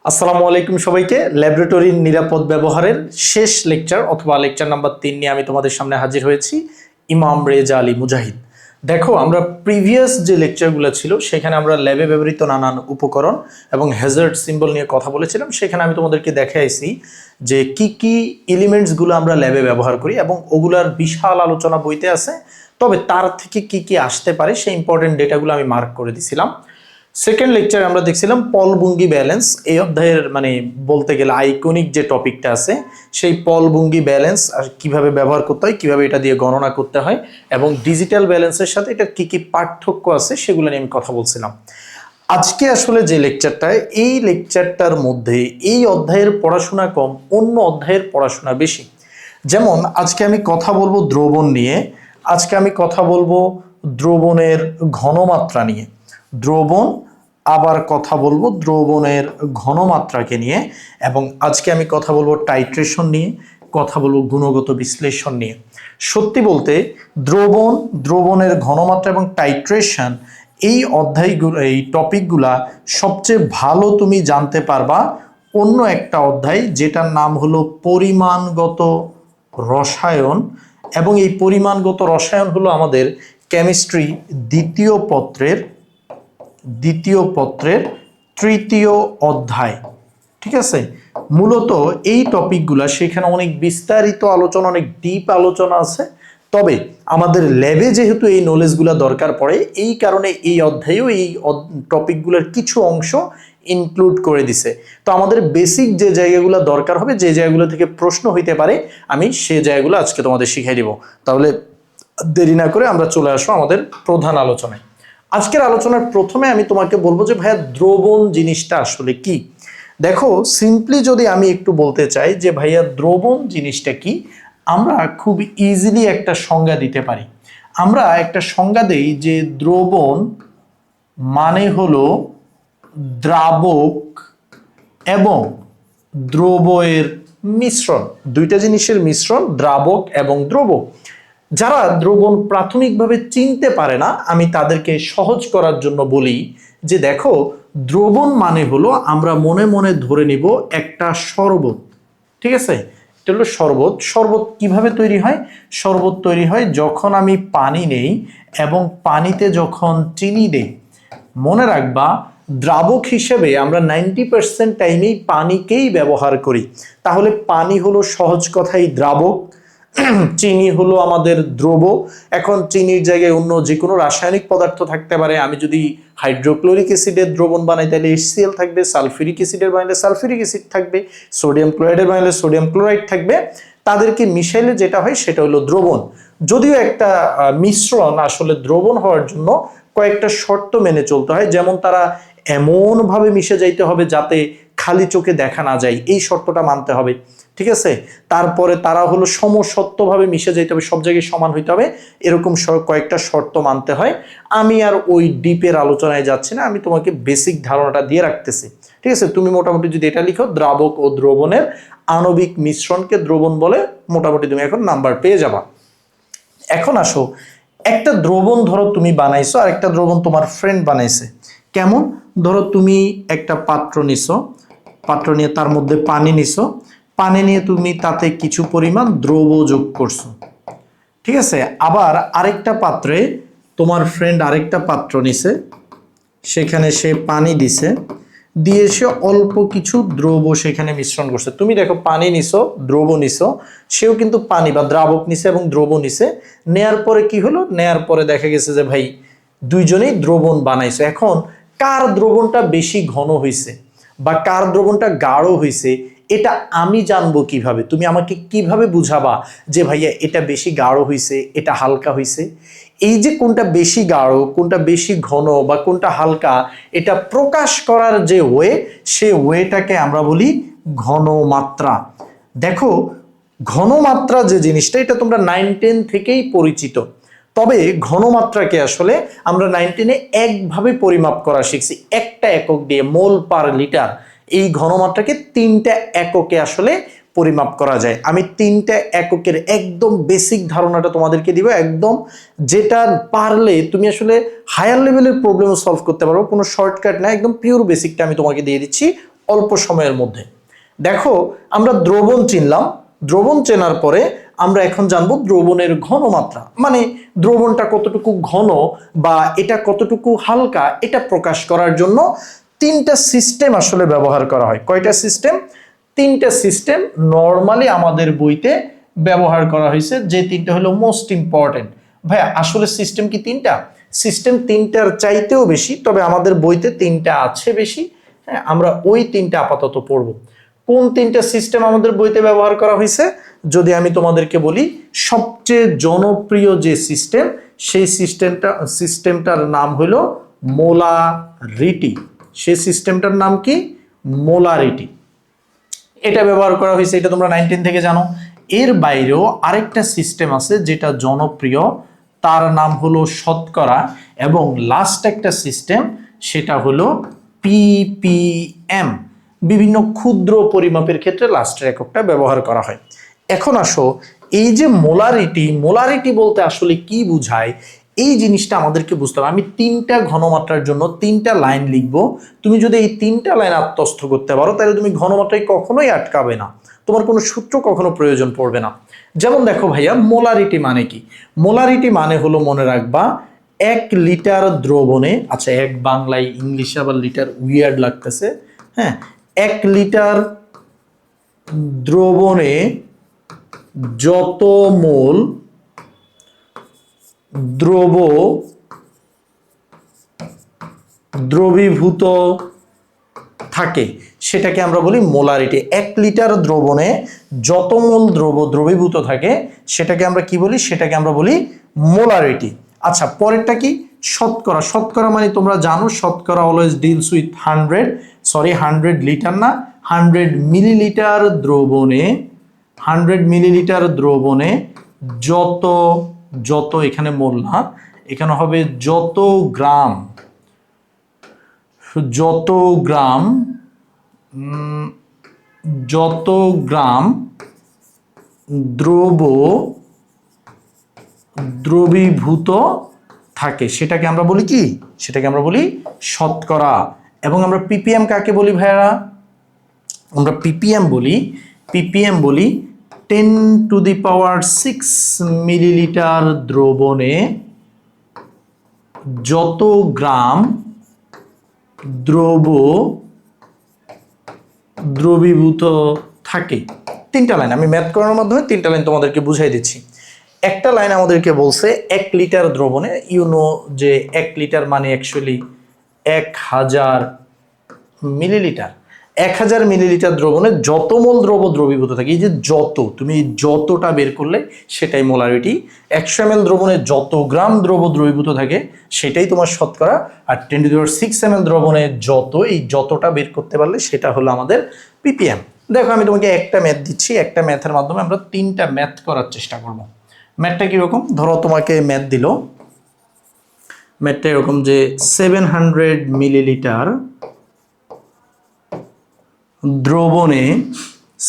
আসসালামু আলাইকুম সবাইকে। ল্যাবরেটরির নিরাপদ ব্যবহারের শেষ লেকচার অথবা লেকচার নাম্বার 3 নিয়ে আমি তোমাদের সামনে হাজির হয়েছি, ইমাম রেজা আলী মুজাহিদ। দেখো, আমরা প্রিভিয়াস যে লেকচারগুলো ছিল সেখানে আমরা ল্যাবে ব্যবহৃত নানান উপকরণ এবং হ্যাজার্ড সিম্বল নিয়ে কথা বলেছিলাম। সেখানে আমি তোমাদেরকে দেখাইছি যে কি কি এলিমেন্টসগুলো আমরা ল্যাবে ব্যবহার করি এবং ওগুলার বিশাল আলোচনা বইতে আছে। তবে তার থেকে কি কি আসতে পারে সেই ইম্পর্টেন্ট ডেটাগুলো আমি মার্ক করে দিছিলাম। সেকেন্ড লেকচারে আমরা দেখছিলাম পলভঙ্গি ব্যালেন্স। এই অধ্যায়ের বলতে গেলে আইকনিক যে টপিকটা আছে সেই পলভঙ্গি ব্যালেন্স আর কিভাবে ব্যবহার করতে হয়, কিভাবে এটা দিয়ে গণনা করতে হয় এবং ডিজিটাল ব্যালেন্সের সাথে এটার কি কি পার্থক্য আছে সেগুলো নিয়ে আমি কথা বলছিলাম। আজকে আসলে যে লেকচারটা, এই লেকচারটার মধ্যে এই অধ্যায়ের পড়াশোনা কম, অন্য অধ্যায়ের পড়াশোনা বেশি। যেমন আজকে আমি কথা বলবো দ্রবণ নিয়ে, আজকে আমি কথা বলবো দ্রবণের ঘনমাত্রা নিয়ে, দ্রবণ আবার কথা বলবো দ্রবণের ঘনমাত্রাকে নিয়ে, এবং আজকে আমি কথা বলবো টাইট্রেশন নিয়ে, কথা বলবো গুণগত বিশ্লেষণ নিয়ে। সত্যি বলতে দ্রবণ, দ্রবণের ঘনমাত্রা এবং টাইট্রেশন এই অধ্যায়গুলো, এই টপিকগুলা সবচেয়ে ভালো তুমি জানতে পারবা অন্য একটা অধ্যায় যেটার নাম হলো পরিমাণগত রসায়ন। এবং এই পরিমাণগত রসায়ন হলো আমাদের কেমিস্ট্রি দ্বিতীয় পত্রের তৃতীয় অধ্যায়। ঠিক আছে, মূলত এই টপিকগুলা সেখানে অনেক বিস্তারিত আলোচনা, অনেক ডিপ আলোচনা আছে। তবে আমাদের ল্যাবে যেহেতু এই নলেজগুলো দরকার পড়ে, এই কারণে এই অধ্যায়েও এই টপিকগুলোর কিছু অংশ ইনক্লুড করে দিছে। তো আমাদের বেসিক যে জায়গাগুলো দরকার হবে, যে জায়গাগুলো থেকে প্রশ্ন হইতে পারে, আমি সে জায়গাগুলো আজকে তোমাদের শিখিয়ে দিব। তাহলে দেরি না করে আমরা চলে আসবো আমাদের প্রধান আলোচনায়। আজকের আলোচনার প্রথমে আমি তোমাকে বলবো যে ভাইয়া দ্রবণ জিনিসটা আসলে কি। দেখো, সিম্পলি যদি আমি একটু বলতে চাই যে ভাইয়া দ্রবণ জিনিসটা কি, আমরা খুব ইজিলি একটা সংজ্ঞা দিতে পারি। আমরা একটা সংজ্ঞা দেই যে দ্রবণ মানে হলো দ্রাবক এবং দ্রবয়ের মিশ্রণ, দুইটা জিনিসের মিশ্রণ, দ্রাবক এবং দ্রব। যারা দ্রবণ প্রাথমিকভাবে চিনতে পারে না, আমি তাদেরকে সহজ করার জন্য বলি যে দেখো, দ্রবণ মানে হলো আমরা মনে মনে ধরে নিব একটা শরবত। ঠিক আছে, এটা হলো শরবত। শরবত কিভাবে তৈরি হয়? শরবত তৈরি হয় যখন আমি পানি নেই এবং পানিতে যখন চিনি দেই। মনে রাখবা, দ্রাবক হিসেবে আমরা 90% টাইমেই পানিকেই ব্যবহার করি। তাহলে পানি হলো সহজ কথাই দ্রাবক, চিনি হলো আমাদের দ্রব। এখন চিনির জায়গায় অন্য যে কোনো রাসায়নিক পদার্থ থাকতে পারে। আমি যদি হাইড্রোক্লোরিক অ্যাসিডের দ্রবণ বানাই তাহলে HCl থাকবে, সালফিউরিক অ্যাসিডের বানাইলে সালফিউরিক অ্যাসিড থাকবে, সোডিয়াম ক্লোরাইডের বানাইলে সোডিয়াম ক্লোরাইড থাকবে। তাদেরকে মিশাইলে যেটা হয় সেটা হলো দ্রবণ। যদিও একটা মিশ্রণ আসলে দ্রবণ হওয়ার জন্য কয়েকটা শর্ত মেনে চলতে হয়, যেমন তারা এমনভাবে মিশে যাইতে হবে যাতে খালি চোখে দেখা না যায়, এই শর্তটা মানতে হবে। ঠিক আছে, তারপরে তারা হলো সমসত্বভাবে মিশে যেতে হবে, সব জায়গায় সমান হইতে হবে, এরকম কয়েকটা শর্ত মানতে হয়। আমি আর ওই ডিপের আলোচনায় যাচ্ছি না, আমি তোমাকে বেসিক ধারণাটা দিয়ে রাখতেছি। ঠিক আছে, তুমি মোটামুটি যদি এটা লিখো, দ্রাবক ও দ্রবণের আণবিক মিশ্রণকে দ্রবণ বলে, মোটামুটি তুমি এখন নাম্বার পেয়ে যাবা। এখন আসো, একটা দ্রবণ ধরো তুমি বানাইছো আর একটা দ্রবণ তোমার ফ্রেন্ড বানাইছে। কেমন? ধরো তুমি একটা পাত্র নিছো, পাত্র নিয়ে তার মধ্যে পানি নিছো, পানি নিয়ে তুমি তাতে কিছু পরিমাণ দ্রব যোগ করছো। ঠিক আছে, আবার আরেকটা পাত্রে তোমার ফ্রেন্ড আরেকটা পাত্র নিছে, সেখানে সে পানি দিছে, দিয়ে সে অল্প কিছু দ্রব সেখানে মিশ্রণ করছে। তুমি দেখো, পানি নিছো, দ্রব নিছো, সেও কিন্তু পানি বা দ্রাবক নিছে এবং দ্রব নিছে। নেয়ার পরে কি হলো? নেয়ার পরে দেখা গেছে যে ভাই দুইজনেই দ্রবণ বানাইছে। এখন কার দ্রবণটা বেশি ঘন হয়েছে বা কার দ্রবণটা গাঢ় হয়েছে, এটা আমি জানবো কিভাবে? তুমি আমাকে কিভাবে বুঝাবা যে ভাইয়া এটা বেশি গাঢ় হয়েছে, এটা হালকা হয়েছে? এই যে কোনটা বেশি গাঢ়, কোনটা বেশি ঘন বা কোনটা হালকা, এটা প্রকাশ করার যে ওয়ে, সে ওয়েটাকে আমরা বলি ঘনমাত্রা। দেখো, ঘনমাত্রা যে জিনিসটা, এটা তোমরা 9-10 থেকেই পরিচিত। তবে ঘনমাত্রাকে আসলে আমরা 9-10-এ একভাবে পরিমাপ করা শিখছি, একটা একক দিয়ে, মোল পার লিটার। এই ঘনমাত্রাকে 3টা এককে আসলে পরিমাপ করা যায়। আমি 3টা এককের একদম বেসিক ধারণাটা তোমাদেরকে দিব, একদম যেটা পারলে তুমি আসলে হায়ার লেভেলের প্রবলেম সলভ করতে পারো। কোনো শর্টকাট না, একদম পিওর বেসিকটা আমি তোমাকে দিয়ে দিচ্ছি অল্প সময়ের মধ্যে। দেখো আমরা দ্রবণ চিনলাম, দ্রবণ চেনার পরে আমরা এখন জানবো দ্রবণের ঘনমাত্রা, মানে দ্রবণটা কতটুকু ঘন বা এটা কতটুকু হালকা, এটা প্রকাশ করার জন্য তিনটা সিস্টেম আসলে ব্যবহার করা হয়। কয়টা সিস্টেম? তিনটা সিস্টেম নর্মালি আমাদের বইতে ব্যবহার করা হয়েছে, যে তিনটা হলো মোস্ট ইম্পর্টেন্ট। ভাইয়া আসলে সিস্টেম কি তিনটা? সিস্টেম তিনটার চাইতেও বেশি, তবে আমাদের বইতে তিনটা আছে বেশি। হ্যাঁ, আমরা ওই তিনটা আপাতত পড়ব। কোন তিনটা সিস্টেম আমাদের বইতে ব্যবহার করা হয়েছে যদি আমি তোমাদেরকে বলি, সবচেয়ে জনপ্রিয় যে সিস্টেম, সেই সিস্টেমটার নাম হলো মোলারিটি। সেই সিস্টেমটার নাম কি? মোলারিটি। এটা ব্যবহার করা হয়েছে, এটা তোমরা 9-10 থেকে জানো। এর বাইরেও আরেকটা সিস্টেম আছে যেটা জনপ্রিয়, তার নাম হলো শতকরা। এবং লাস্ট একটা সিস্টেম, সেটা হলো পিপিএম। বিভিন্ন ক্ষুদ্র পরিমাপের ক্ষেত্রে লাস্টের এককটা ব্যবহার করা হয়। এখন আসো, এই যে মোলারিটি, মোলারিটি বলতে আসলে কি বোঝায় এই জিনিসটা আমাদেরকে বুঝতে হবে। আমি তিনটা ঘনমাত্রার জন্য তিনটা লাইন লিখব। তুমি যদি এই তিনটা লাইন আত্মস্থ করতে পারো, তাহলে তুমি ঘনমাত্রায় কখনোই আটকাবে না, তোমার কোনো সূত্র কখনো প্রয়োজন পড়বে না। যেমন দেখো ভাইয়া, মোলারিটি মানে কি? মোলারিটি মানে হলো, মনে রাখবা, 1 লিটার দ্রবণে, আচ্ছা এক বাংলায়, ইংলিশে আবার লিটার উইয়ার্ড লাগতেছে। হ্যাঁ, 1 লিটার দ্রবণে যত মোল দ্রবীভূত থাকে সেটাকে আমরা বলি মোলারিটি। 1 লিটার দ্রবণে যত মোল দ্রবীভূত থাকে সেটাকে আমরা কি বলি? সেটাকে আমরা বলি মোলারিটি। আচ্ছা, পরেরটা কি? শতকরা। শতকরা মানে তোমরা জানো, শতকরা অলওয়েজ ডিলস উইথ 100 লিটার না, 100 মিলিলিটার দ্রবণে, 100 মিলিলিটার দ্রবণে যত এখানে মোল না, এখানে হবে যত গ্রাম দ্রবীভূত থাকে সেটাকে আমরা বলি কি? সেটাকে আমরা বলি শতকরা। এবং আমরা পিপিএম কাকে বলি ভাইয়ারা? আমরা পিপিএম বলি 10⁶ মিলিলিটার দ্রবণে যত গ্রাম দ্রবীভূত থাকে। তিনটা লাইন আমি ম্যাথ করার মাধ্যমে তিনটা লাইন তোমাদেরকে বুঝাই দিচ্ছি। একটা লাইন আমাদেরকে বলছে 1 লিটার দ্রবণে, যে 1 লিটার মানে অ্যাকচুয়ালি 1000 মিলিলিটার। 1000 মিলিলিটার দ্রবণে যত মোল দ্রবীভূত থাকে, এই যে যত, তুমি যতটা বের করলে সেটাই মোলারিটি। 100 ml দ্রবণে যত গ্রাম দ্রবীভূত থাকে সেটাই তোমার শতকরা। আর 10⁶ ml দ্রবণে এই যতটা বের করতে পারলে সেটা হলো আমাদের পিপিএম। দেখো আমি তোমাকে একটা ম্যাথ দিচ্ছি, একটা ম্যাথের মাধ্যমে আমরা তিনটা ম্যাথ করার চেষ্টা করব। ম্যাথটা কিরকম? ধরো তোমাকে ম্যাথ দিল, ম্যাথটা এরকম যে 700 মিলিলিটার দ্রবণে,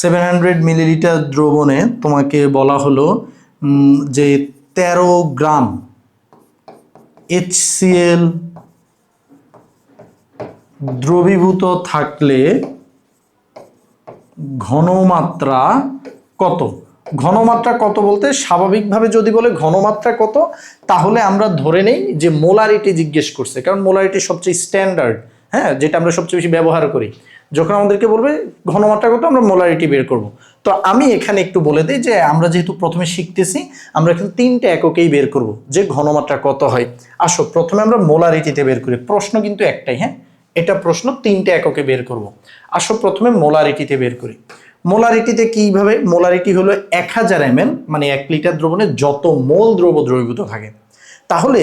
700 মিলিলিটার দ্রবণে তোমাকে বলা হলো যে 13 গ্রাম HCl দ্রবীভূত থাকলে ঘনমাত্রা কত? ঘনমাত্রা কত বলতে স্বাভাবিকভাবে যদি বলে ঘনমাত্রা কত, তাহলে আমরা ধরে নেই যে মোলারিটি জিজ্ঞেস করছে, কারণ মোলারিটি সবচেয়ে স্ট্যান্ডার্ড, হ্যাঁ, যেটা আমরা সবচেয়ে বেশি ব্যবহার করি। যখন আমাদেরকে বলবে ঘনমাত্রা কত, আমরা মোলারিটি বের করব। তো আমি এখানে একটু বলে দিই যে আমরা যেহেতু প্রথমে শিখতেছি, আমরা এখানে তিনটা এককেই বের করব যে ঘনমাত্রা কত হয়। আসো প্রথমে আমরা মোলারিটিতে বের করি। প্রশ্ন কিন্তু একটাই, হ্যাঁ, এটা প্রশ্ন, তিনটা এককে বের করব। আসো প্রথমে মোলারিটিতে বের করি। মোলারিটিতে কিভাবে? মোলারিটি হলো 1000 ml, মানে 1 লিটার দ্রবণে যত মোল দ্রবীভূত থাকে। তাহলে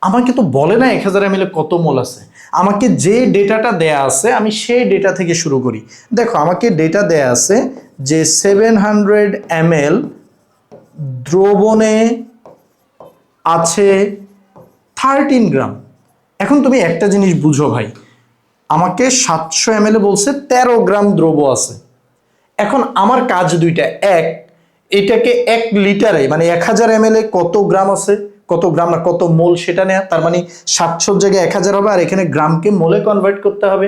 আমাকে তো বলে না 1000 ml কত মোল আছে, আমাকে যে ডেটাটা দেয়া আছে আমি সেই ডেটা থেকে শুরু করি। দেখো আমাকে ডেটা দেয়া আছে যে 700 ml দ্রবণে আছে 13 গ্রাম। এখন তুমি একটা জিনিস বুঝো ভাই, আমাকে 700 ml বলছে 13 গ্রাম দ্রব আছে। এখন আমার কাজ দুইটা, এটাকে 1 লিটারে মানে 1000 ml কত গ্রাম আছে, কত গ্রাম না কত মোল সেটা নেয়া, তার মানে 700 জায়গায় 1000 হবে, আর এখানে গ্রামকে মোলে কনভার্ট করতে হবে।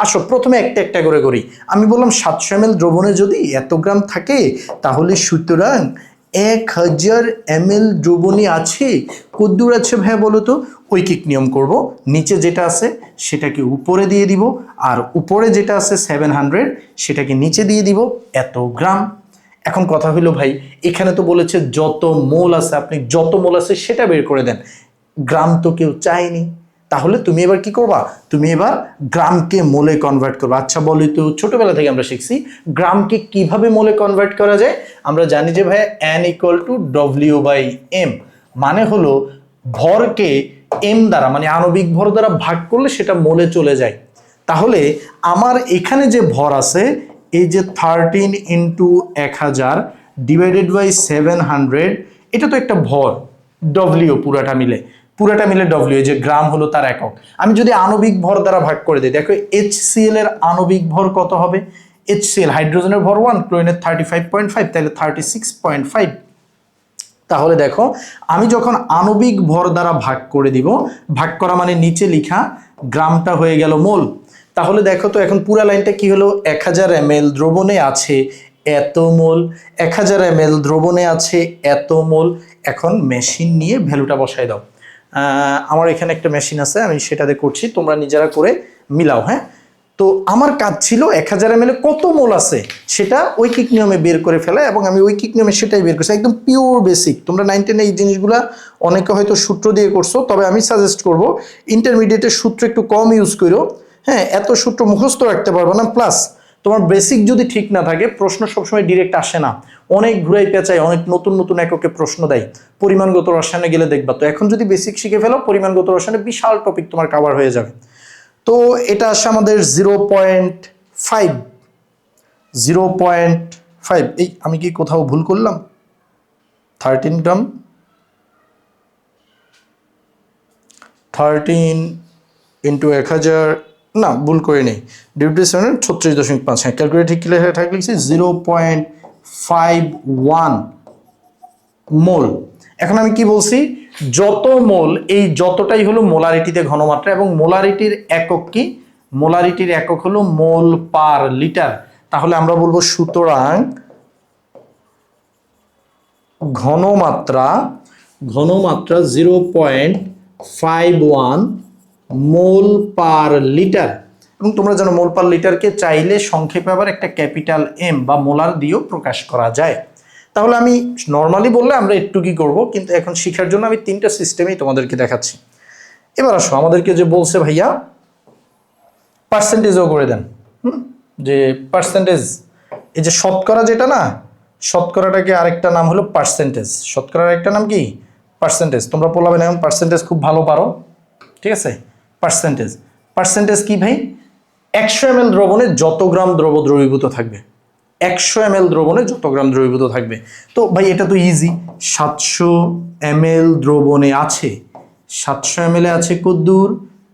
আসো প্রথমে একটা একটা করে করি। আমি বললাম 700 ml দ্রবণে যদি এত গ্রাম থাকে তাহলে সুতরাং 1000 ml দ্রবণে আছে কদ্দুর আছে ভাইয়া বলো তো। ঐকিক নিয়ম করব, নিচে যেটা আছে সেটাকে উপরে দিয়ে দিব, আর উপরে যেটা আছে 700 সেটাকে নিচে দিয়ে দিব এত গ্রাম। এখন কথা হলো ভাই, এখানে তো বলেছে যত মোল আছে, আপনি যত মোল আছে সেটা বের করে দেন, গ্রাম তো কেউ চায়নি। তাহলে তুমি এবার কি করবা, তুমি এবার গ্রামকে মোলে কনভার্ট করবা। আচ্ছা বলি তো, ছোটবেলা থেকে আমরা শিখছি গ্রামকে কিভাবে মোলে কনভার্ট করা যায়। আমরা জানি যে ভাই N = W/M, মানে হলো ভরকে এম দ্বারা মানে আণবিক ভর দ্বারা ভাগ করলে সেটা মোলে চলে যায়। তাহলে আমার এখানে যে ভর আছে এই যে 13 × 1000 / 700, এটা তো একটা ভর ডব্লিউ, পুরাটা মিলে ডব্লিউ, এই যে গ্রাম হলো তার একক। আমি যদি আণবিক ভর দ্বারা ভাগ করে দিই, দেখো HCl এর আণবিক ভর কত হবে, HCl হাইড্রোজেনের ভর 1, ক্লোরিনের 35.5, তাহলে 36.5। তাহলে দেখো আমি যখন আণবিক ভর দ্বারা ভাগ করে দিব, ভাগ করা মানে নিচে লিখা, গ্রামটা হয়ে গেল মোল। তাহলে দেখো তো এখন পুরা লাইনটা কি হলো, 1000 ml দ্রবণে আছে এত মোল, 1000 ml দ্রবণে আছে এত মোল। এখন মেশিন নিয়ে ভ্যালুটা বসাই দাও। আমার এখানে একটা মেশিন আছে, আমি সেটাতে করছি, তোমরা নিজেরা করে মিলাও। হ্যাঁ, তো আমার কাজ ছিল 1000 ml কত মোল আছে সেটা ঐকিক নিয়মে বের করে ফেলা, এবং আমি ঐকিক নিয়মে সেটাই বের করছি, একদম পিওর বেসিক। তোমরা 9 10 এই জিনিসগুলা অনেকে হয়তো সূত্র দিয়ে করছো, তবে আমি সাজেস্ট করব ইন্টারমিডিয়েটের সূত্র একটু কম ইউজ করো। হ্যাঁ, এত সূত্র মুখস্থ রাখতে পারবে না, প্লাস তোমার বেসিক যদি ঠিক না থাকে প্রশ্ন সবসময় ডিরেক্ট আসে না, অনেক ঘুরাই পেঁচায়, অনেক নতুন নতুন এককে প্রশ্ন দেয়। পরিমাণগত রসায়নে গেলে দেখবা, তো এখন যদি বেসিক শিখে ফেলো পরিমাণগত রসায়নে বিশাল টপিক তোমার কভার হয়ে যাবে। তো এটা আসে আমাদের 0.5। এই আমি কি কোথাও ভুল করলাম, 13 গ্রাম, 13 × 1000, না ভুল করে নেই, ডিউটি 36.5। হ্যাঁ, ক্যালকুলেট ঠিক লেখা থাকলে 0.51 মোল। এখন আমি কি বলছি, যত মোল, এই যতটাই হলো মোলারিটিতে ঘনমাত্রা, এবং মোলারিটির একক কি, মোলারিটির একক হলো মোল পার লিটার। তাহলে আমরা বলবো সুতরাং ঘনমাত্রা 0.51 মোল পার লিটার। এবং তোমরা জানো মোল পার লিটারকে চাইলে সংক্ষেপে আবার একটা ক্যাপিটাল এম বা মোলার দিয়েও প্রকাশ করা যায়। তাহলে আমি নর্মালি বললে আমরা একটু কি করবো, কিন্তু এখন শেখার জন্য আমি 3টা সিস্টেমেই তোমাদেরকে দেখাচ্ছি। এবার আসো, আমাদেরকে যে বলছে ভাইয়া পার্সেন্টেজও করে দেন, যে পার্সেন্টেজ, এই যে শতকরা যেটা না, শতকরাটাকে আরেকটা নাম হলো পার্সেন্টেজ। শতকরার একটা নাম কি, পার্সেন্টেজ। তোমরা বলবে না এখন পার্সেন্টেজ খুব ভালো পারো, ঠিক আছে। পার্সেন্টেজ কি ভাই, 100 ml দ্রবণে যত গ্রাম দ্রবীভূত থাকবে, 100 ml দ্রবণে যত গ্রাম দ্রবীভূত থাকবে। তো ভাই এটা তো ইজি, 700 ml দ্রবণে আছে, 700 ml আছে কদ্দুর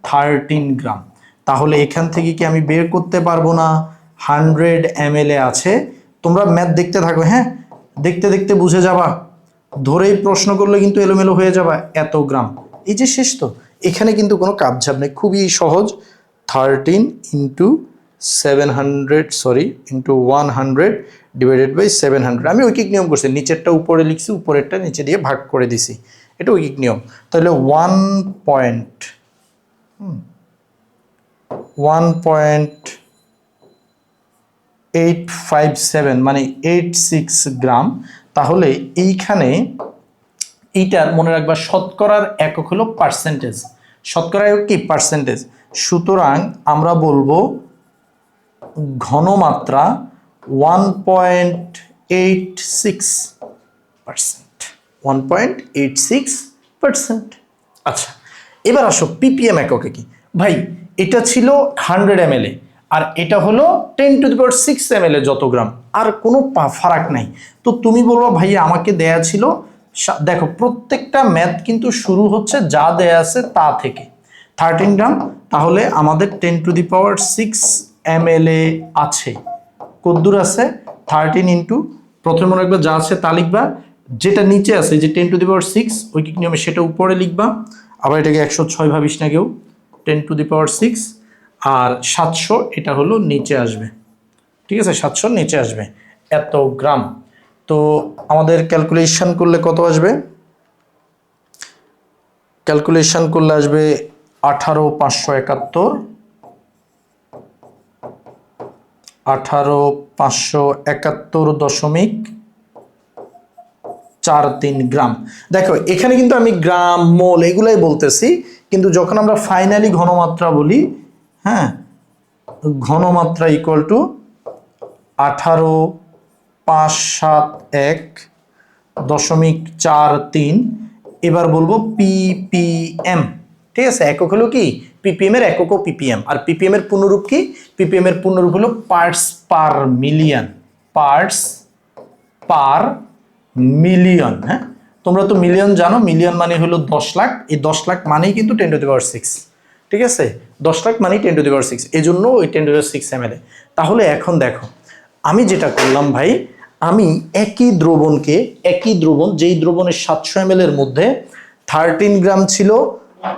13 গ্রাম। তাহলে এখান থেকে কি আমি বের করতে পারবো না, 100 ml আছে। তোমরা ম্যাথ দেখতে থাকো, হ্যাঁ, দেখতে দেখতে বুঝে যাবা, ধরেই প্রশ্ন করলে কিন্তু এলোমেলো হয়ে যাবা। এত গ্রাম, এই যে শেষ। তো এখানে কিন্তু কোনো কাপঝাপ নেই, খুবই সহজ। 13 × 100 / 700, আমি ঐকিক নিয়ম করছি, নিচেরটা উপরে লিখছি, উপরেরটা নিচে দিয়ে ভাগ করে দিছি, এটা ঐকিক নিয়ম। তাহলে 1.857 মানে 86 গ্রাম। তাহলে এইখানে এইটার মনে রাখবা শতকরার একক হলো পার্সেন্টেজ, শতকরা একক কি, পার্সেন্টেজ। সুতরাং আমরা বলবো ঘনমাত্রা 1.86%। আচ্ছা, এবার আসো পিপিএম এককে কি ভাই, এটা ছিল 100 ml আর এটা হলো 10⁶ ml যত গ্রাম, আর কোনো ফারাক নাই। তো তুমি বলবো ভাই আমাকে দেয়া ছিল, দেখো প্রত্যেকটা ম্যাথ কিন্তু শুরু হচ্ছে যা দেয়া আছে তা থেকে, 13 গ্রাম। তাহলে আমাদের 10⁶ ml আছে, কদ্দুর আছে 13 × প্রথমে মনে রাখবা যা আছে তা লিখবা, যেটা নিচে আছে যে 10⁶ ঐকিক নিয়মে সেটা উপরে লিখবা, আবার এটাকে 106 ভাবিস না কেউ, 10⁶, আর 700 এটা হলো নিচে আসবে, ঠিক আছে, 700 নিচে আসবে এত গ্রাম। তো আমাদের ক্যালকুলেশন করলে কত আসবে? ক্যালকুলেশন করলে আসবে 18,571, 18,571.43 গ্রাম। দেখো এখানে কিন্তু আমি গ্রাম মোল এগুলাই বলতেছি, কিন্তু যখন আমরা ফাইনালি ঘনমাত্রা বলি, হ্যাঁ, ঘনমাত্রা ইকুয়াল টু 18,571.43, এবার বলবো ppm, ঠিক আছে। একক হলো কি ppm এর একক, ppm, আর ppm এর পূর্ণরূপ কি? ppm এর পূর্ণরূপ হলো parts per million, parts per million. হ্যাঁ, তোমরা তো মিলিয়ন জানো, মিলিয়ন মানে হলো 10 লাখ, এই 10 লাখ মানেই কিন্তু 10⁶, ঠিক আছে, 10 লাখ মানেই 10⁶, এই জন্য ওই 10⁶ ml। তাহলে এখন দেখো আমি যেটা করলাম ভাই, আমি একই দ্রবণ, যেই দ্রবণের 700 ml এর মধ্যে 13 গ্রাম ছিল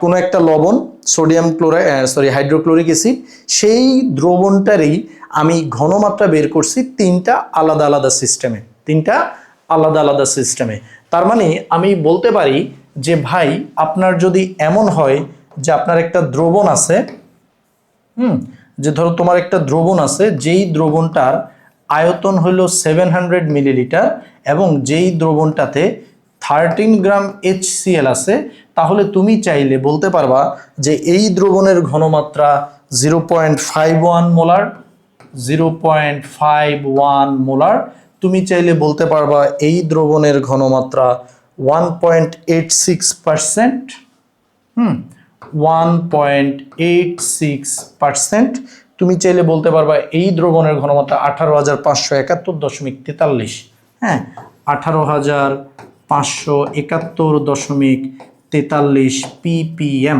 কোনো একটা লবণ, সোডিয়াম ক্লোরাইড, হাইড্রোক্লোরিক অ্যাসিড, সেই দ্রবণটারই আমি ঘনমাত্রা বের করছি তিনটা আলাদা আলাদা সিস্টেমে। তার মানে আমি বলতে পারি যে ভাই আপনার যদি এমন হয় যে আপনার একটা দ্রবণ আছে, যে ধরো তোমার একটা দ্রবণ আছে, যেই দ্রবণটার আয়তন হলো 700 মিলিলিটার এবং যেই দ্রবণটাতে 13 গ্রাম HCl আছে, তাহলে তুমি চাইলে বলতে পারবা যে এই দ্রবণের ঘনমাত্রা 0.51 মোলার, 0.51 মোলার। তুমি চাইলে বলতে পারবা এই দ্রবণের ঘনমাত্রা 1.86%, 1.86%। তুমি চাইলে বলতে পারবা এই দ্রবণের ঘনমাত্রা 18,571.43, হ্যাঁ, 18,571.43 ppm,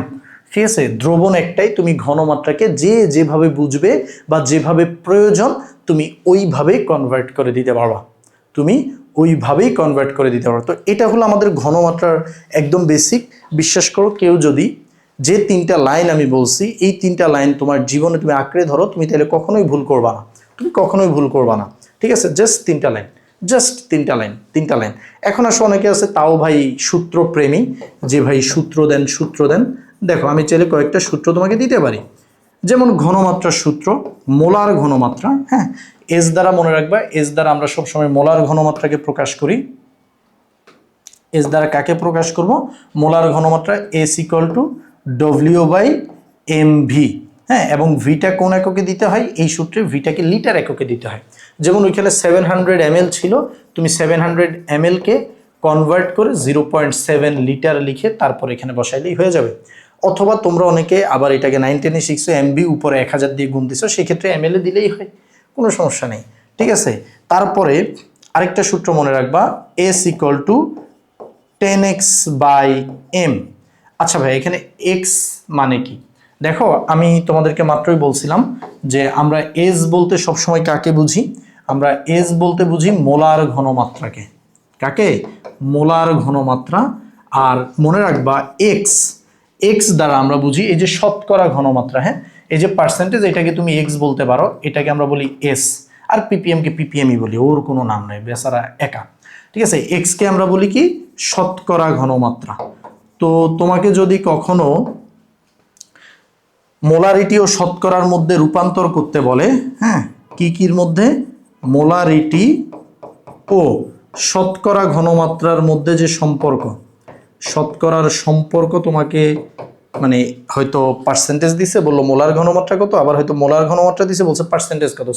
ঠিক আছে। দ্রবণ একটাই, তুমি ঘনমাত্রাকে যেভাবে বুঝবে বা যেভাবে প্রয়োজন তুমি ওইভাবেই কনভার্ট করে দিতে পারবা, তো এটা হলো আমাদের ঘনমাত্রার একদম বেসিক। বিশ্বাস করো, কেউ যদি যে 3টা লাইন আমি বলছি, এই 3টা লাইন তোমার জীবনে তুমি আঁকড়ে ধরো, তুমি তাহলে কখনোই ভুল করবা না, ঠিক আছে। জাস্ট 3টা লাইন। এখন আসলে অনেকে আছে তাও ভাই সূত্র প্রেমী, যে ভাই সূত্র দেন। দেখো আমি চাইলে কয়েকটা সূত্র তোমাকে দিতে পারি, যেমন ঘনমাত্রার সূত্র, মোলার ঘনমাত্রা, হ্যাঁ, এস দ্বারা মনে রাখবা, এস দ্বারা আমরা সবসময় মোলার ঘনমাত্রাকে প্রকাশ করি। এস দ্বারা কাকে প্রকাশ করব? মোলার ঘনমাত্রা। এস ইকুয়াল টু W/mv, হ্যাঁ, এবং ভিটা কোন এককে দিতে হয়? এই সূত্রে ভিটাকে লিটার এককে দিতে হয়। যেমন ওইখানে 700 ml ছিল, তুমি 700 ml কে কনভার্ট করে 0.7 লিটার লিখে তারপর এখানে বসাইলেই হয়ে যাবে। অথবা তোমরা অনেকে আবার এটাকে 910 শিখছো, MB উপরে 1000 দিয়ে গুণ দিছো, সেক্ষেত্রে ml এ দিলেই হয়, কোনো সমস্যা নেই, ঠিক আছে। তারপরে আরেকটা সূত্র মনে রাখবা, S ইকুয়াল টু 10x/m। আচ্ছা ভাই, এখানে x মানে কি? দেখো আমি তোমাদেরকে মাত্রই বলছিলাম যে আমরা S বলতে সবসময় কাকে বুঝি? আমরা S বলতে বুঝি মোলার ঘনমাত্রাকে। কাকে? মোলার ঘনমাত্রা। আর মনে রাখবা x দ্বারা আমরা বুঝি এই যে শতকরা ঘনমাত্রা, হ্যাঁ, এই যে পার্সেন্টেজ, এটাকে তুমি x বলতে পারো, এটাকে আমরা বলি s। আর ppm কে ppmই বলি, ওর কোনো নাম নেই, বেচারা একা, ঠিক আছে। x কে আমরা বলি কি? শতকরা ঘনমাত্রা। তো তোমাকে যদি কখনো মোলারিটি ও শতকরার মধ্যে রূপান্তর করতে বলে, হ্যাঁ, কির মধ্যে? মোলারিটি ও শতকরা ঘনমাত্রার মধ্যে যে সম্পর্ক, শতকরার সম্পর্ক তোমাকে মানে হয়তো পার্সেন্টেজ দিছে, বললো মোলার ঘনমাত্রা কত, আবার হয়তো মোলার ঘনমাত্রা দিছে, বলছে পার্সেন্টেজ কত।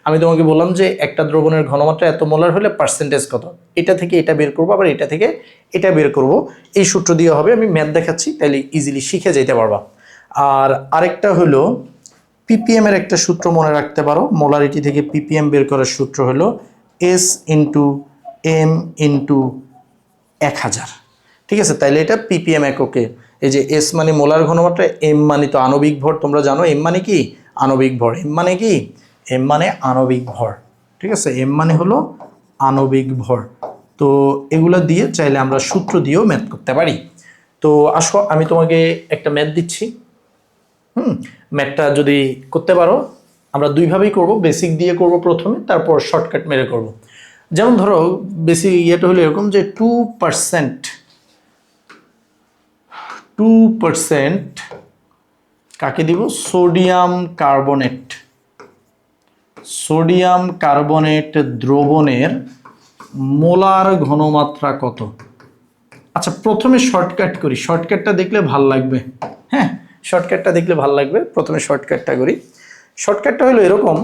আমি তোমাকে বললাম যে একটা দ্রবণের ঘনমাত্রা এত মোলার হলে পার্সেন্টেজ কত, এটা থেকে এটা বের করবো, আবার এটা থেকে এটা বের করব, এই সূত্র দিয়ে হবে। আমি ম্যাথ দেখাচ্ছি, তাহলে ইজিলি শিখে যেতে পারবা। আর আরেকটা হলো ppm এর একটা সূত্র মনে রাখতে পারো, মোলারিটি থেকে ppm বের করার সূত্র হলো S × m × 1000, ঠিক আছে। তাইলে এটা ppm এককে। এই যে S মানে মোলার ঘনমাত্রা, m মানে তো আণবিক ভর, তোমরা জানো m মানে কি? আণবিক ভর। m মানে কি? m মানে আণবিক ভর, ঠিক আছে। m মানে হলো আণবিক ভর। তো এগুলা দিয়ে চাইলে আমরা সূত্র দিয়েও ম্যাথ করতে পারি। তো আসো আমি তোমাকে একটা ম্যাথ দিচ্ছি, ম্যাথটা যদি করতে পারো, আমরা দুইভাবেই করব, বেসিক দিয়ে করব প্রথমে, তারপর শর্টকাট মেরে করব। যেমন ধরো বেসিক ইয়েটা হলো এরকম যে 2% কাকে দিব, সোডিয়াম কার্বনেট দ্রবণের মোলার ঘনমাত্রা কত। আচ্ছা প্রথমে শর্টকাট করি, শর্টকাটটা দেখলে ভাল লাগবে। হ্যাঁ, শর্টকাটটা দেখলে ভাল লাগবে, প্রথমে শর্টকাটটা করি। শর্টকাটটা হলো এরকম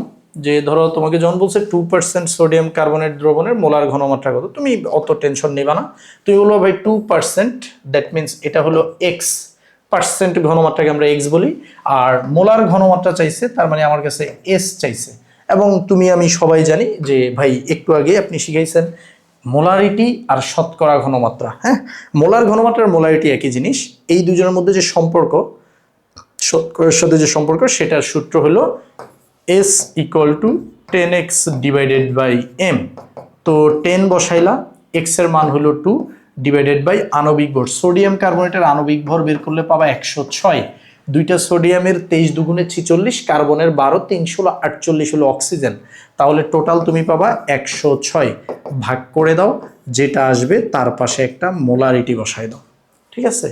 যে ধরো তোমাকে যখন বলছে 2% সোডিয়াম কার্বনেট দ্রবণের মোলার ঘনমাত্রা কত, তুমি অত টেনশন নেবা না, তুমি বলবো ভাই 2%, দ্যাট মিনস এটা হলো এক্স পার্সেন্ট, ঘনমাত্রাকে আমরা এক্স বলি, আর মোলার ঘনমাত্রা চাইছে, তার মানে আমার কাছে এস চাইছে। এবং তুমি আমি সবাই জানি যে ভাই একটু আগে আপনি শিখাইছেন মোলারিটি আর শতকরা ঘনমাত্রা। হ্যাঁ, মোলার ঘনমাত্রা আর মোলারিটি একই জিনিস, এই দুজনের মধ্যে যে সম্পর্ক, শতকরার সাথে যে সম্পর্ক, সেটার সূত্র হলো S = 10x divided by m। তো 10 বসাইলা, x এর মান হলো 2 ডিভাইডেড বাই আণবিক ভর, সোডিয়াম কার্বনেটের আণবিক ভর বের করলে পাবা 106। দুইটা সোডিয়ামের 23 দুগুণে 46, কার্বনের 12, 3 × 48 হলো অক্সিজেন, তাহলে টোটাল তুমি পাবা 106। ভাগ করে দাও, যেটা আসবে তার পাশে একটা মোলারিটি বসাই দাও। ঠিক আছে,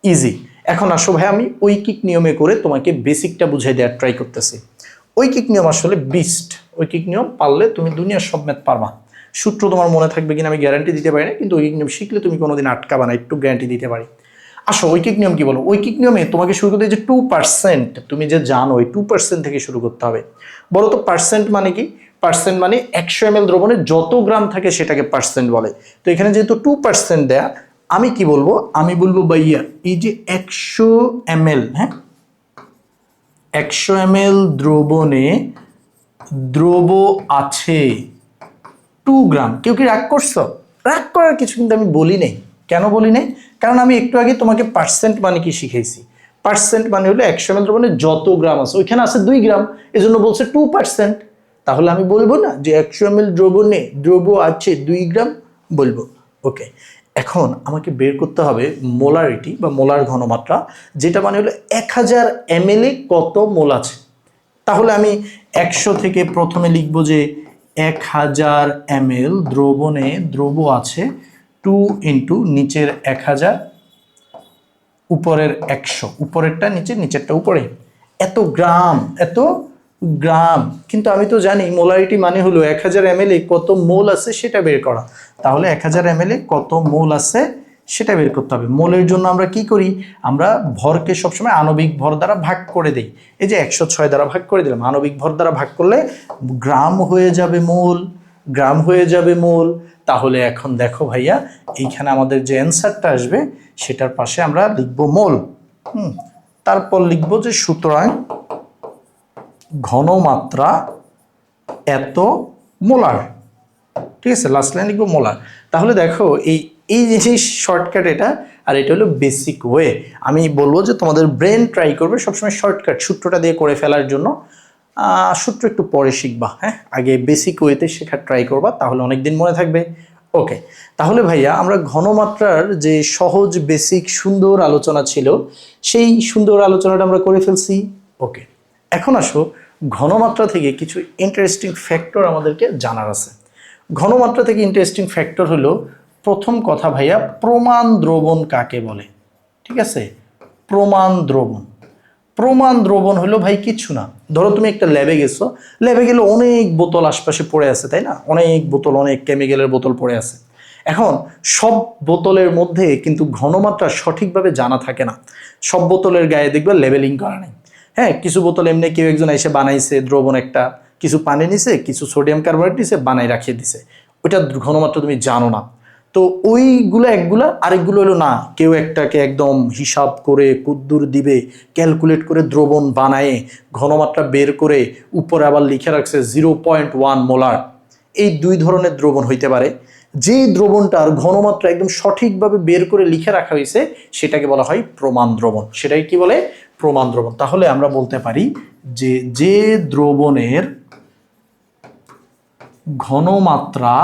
ইজি। এখন আসো ভাই আমি ঐকিক নিয়মে করে তোমাকে বেসিকটা বুঝাই দেওয়ার ট্রাই করতেছি। ঐকিক নিয়ম আসলে বিস্ট, ঐকিক নিয়ম পারলে তুমি দুনিয়ার সব ম্যাথ পারবা। সূত্র তোমার মনে থাকবে কিনা আমি গ্যারান্টি দিতে পারি না, কিন্তু ঐকিক নিয়ম শিখলে তুমি কোনোদিন আটকাবা না, একটু গ্যারান্টি দিতে পারি। আসো ঐকিক নিয়ম কি বলো, ঐকিক নিয়মে তোমাকে শুরু করতে যে 2%, তুমি যে জানো ওই 2% থেকে শুরু করতে হবে। বলো তো পার্সেন্ট মানে কি? পার্সেন্ট মানে 100 ml দ্রবণে যত গ্রাম থাকে সেটাকে পার্সেন্ট বলে। তো এখানে যেহেতু 2% দেয়া, আমি কি বলবো, আমি বলবো ভাইয়া এই যে 100 ml, হ্যাঁ 100 ml দ্রবণে দ্রব আছে 2 গ্রাম। কেউ কি রাগ করছো? রাগ করার কিছু কিন্তু আমি বলি নাই। কেন বলি নাই? কারণ আমি একটু আগে তোমাকে পার্সেন্ট মানে কি শিখাইছি। পার্সেন্ট মানে হলো 100 ml দ্রবণে যত গ্রাম আছে, ওইখানে আছে 2 গ্রাম, এজন্য বলছে 2%। তাহলে আমি বলবো না যে 100 ml দ্রবণে দ্রব আছে 2 গ্রাম, বলবো। ওকে, এখন আমাকে বের করতে হবে মোলারিটি বা মোলার ঘনমাত্রা, যেটা মানে হলো 1000 ml এ কত মোল আছে। তাহলে আমি 100 থেকে প্রথমে লিখব যে 1000 ml দ্রবণে দ্রব আছে 2 × নিচের 1000 উপরের 100, উপরেরটা নিচে, নিচেরটা উপরে, এত গ্রাম। কিন্তু আমি তো জানি মোলারিটি মানে হলো 1000 ml এ কত মোল আছে সেটা বের করা। তাহলে 1000 ml এ কত মোল আছে সেটা বের করতে হবে। মোলের জন্য আমরা কি করি, আমরা ভরকে সবসময় আণবিক ভর দ্বারা ভাগ করে দিই। এই যে 106 দ্বারা ভাগ করে দিলাম, আণবিক ভর দ্বারা ভাগ করলে গ্রাম হয়ে যাবে মোল। তাহলে এখন দেখো ভাইয়া, এইখানে আমাদের যে অ্যান্সারটা আসবে সেটার পাশে আমরা লিখবো মোল। তারপর লিখবো যে সুতরাং ঘনমাত্রা এত মোলার। ঠিক আছে, লাস্ট লাইন লিখবো মোলার। তাহলে দেখো এই যে শর্টকাট এটা, আর এটা হলো বেসিক ওয়ে। আমি বলবো যে তোমাদের ব্রেন ট্রাই করবে সবসময় শর্টকাট সূত্রটা দিয়ে করে ফেলার জন্য। সূত্র একটু পরে শিখবা, হ্যাঁ আগে বেসিক ওয়েতে শেখার ট্রাই করবা, তাহলে অনেকদিন মনে থাকবে। ওকে, তাহলে ভাইয়া আমরা ঘনমাত্রার যে সহজ বেসিক সুন্দর আলোচনা ছিল, সেই সুন্দর আলোচনাটা আমরা করে ফেলছি। ওকে, এখন আসো ঘনমাত্রা থেকে কিছু ইন্টারেস্টিং ফ্যাক্টর আমাদেরকে জানার আছে। ঘনমাত্রা থেকে ইন্টারেস্টিং ফ্যাক্টর হলো, প্রথম কথা ভাইয়া, প্রমাণ দ্রবণ কাকে বলে? ঠিক আছে, প্রমাণ দ্রবণ হলো ভাই কিছু না। ধরো তুমি একটা ল্যাবে গেছো, ল্যাবে গেলে অনেক বোতল আশপাশে পড়ে আছে, তাই না? অনেক বোতল, অনেক কেমিক্যালের বোতল পড়ে আছে। এখন সব বোতলের মধ্যে কিন্তু ঘনমাত্রা সঠিকভাবে জানা থাকে না। সব বোতলের গায়ে দেখবে লেবেলিং করা নেই। হ্যাঁ, কিছু বোতল এমনি কেউ একজন এসে বানাইছে দ্রবণ, একটা কিছু পানি নিছে, কিছু সোডিয়াম কার্বনেট নিছে, বানাই রাখিয়ে দিছে, ওইটা ঘনমাত্রা তুমি জানো না। তো ওইগুলো একগুলা, আরেকগুলো হলো না, কেউ একটাকে একদম হিসাব করে কুদ্দুর দিবে, ক্যালকুলেট করে দ্রবণ বানায় ঘনমাত্রা বের করে উপরে আবার লিখে রাখছে 0.1 মোলার। এই দুই ধরনের দ্রবণ হইতে পারে। যে দ্রবণটার ঘনমাত্রা একদম সঠিকভাবে বের করে লিখে রাখা হয়েছে সেটাকে বলা হয় প্রমাণ দ্রবণ। সেটাই কি বলে? প্রমাণ দ্রবণ। তাহলে আমরা বলতে পারি যে দ্রবণের ঘনমাত্রা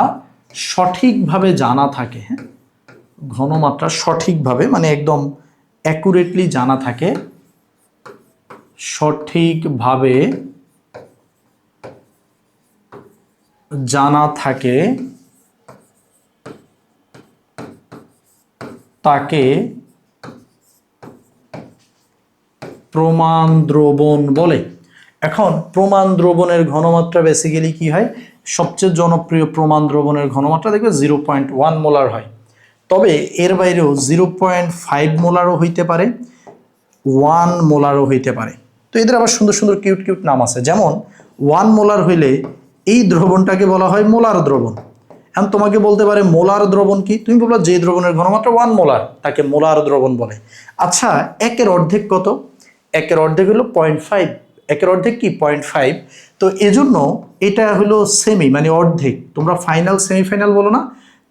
সঠিকভাবে জানা থাকে, হ্যাঁ ঘনমাত্রা সঠিকভাবে মানে একদম অ্যাকুরেটলি জানা থাকে, সঠিকভাবে জানা থাকে তাকে প্রমাণ দ্রবণ বলে। এখন প্রমাণ দ্রবণের ঘনমাত্রা বেসিক্যালি কি হয়, সবচেয়ে জনপ্রিয় প্রমাণ দ্রবণের ঘনমাত্রা দেখবে 0.1 মোলার হয়, তবে এর বাইরেও 0.5 মোলারও হইতে পারে, 1 মোলারও হইতে পারে। তো এদের আবার সুন্দর সুন্দর কিউট কিউট নাম আছে, যেমন 1 মোলার হইলে এই দ্রবণটাকে বলা হয় মোলার দ্রবণ। এখন তোমাকে বলতে পারে মোলার দ্রবণ কি, তুমি বলবা যে দ্রবণের ঘনমাত্রা 1 মোলার তাকে মোলার দ্রবণ বলে। আচ্ছা, একের অর্ধেক কত? একের অর্ধেক হলো 0.5, একের অর্ধেক কি 0.5। তো এজন্য এটা হলো সেমি, মানে অর্ধেক, তোমরা ফাইনাল সেমিফাইনাল বলো না,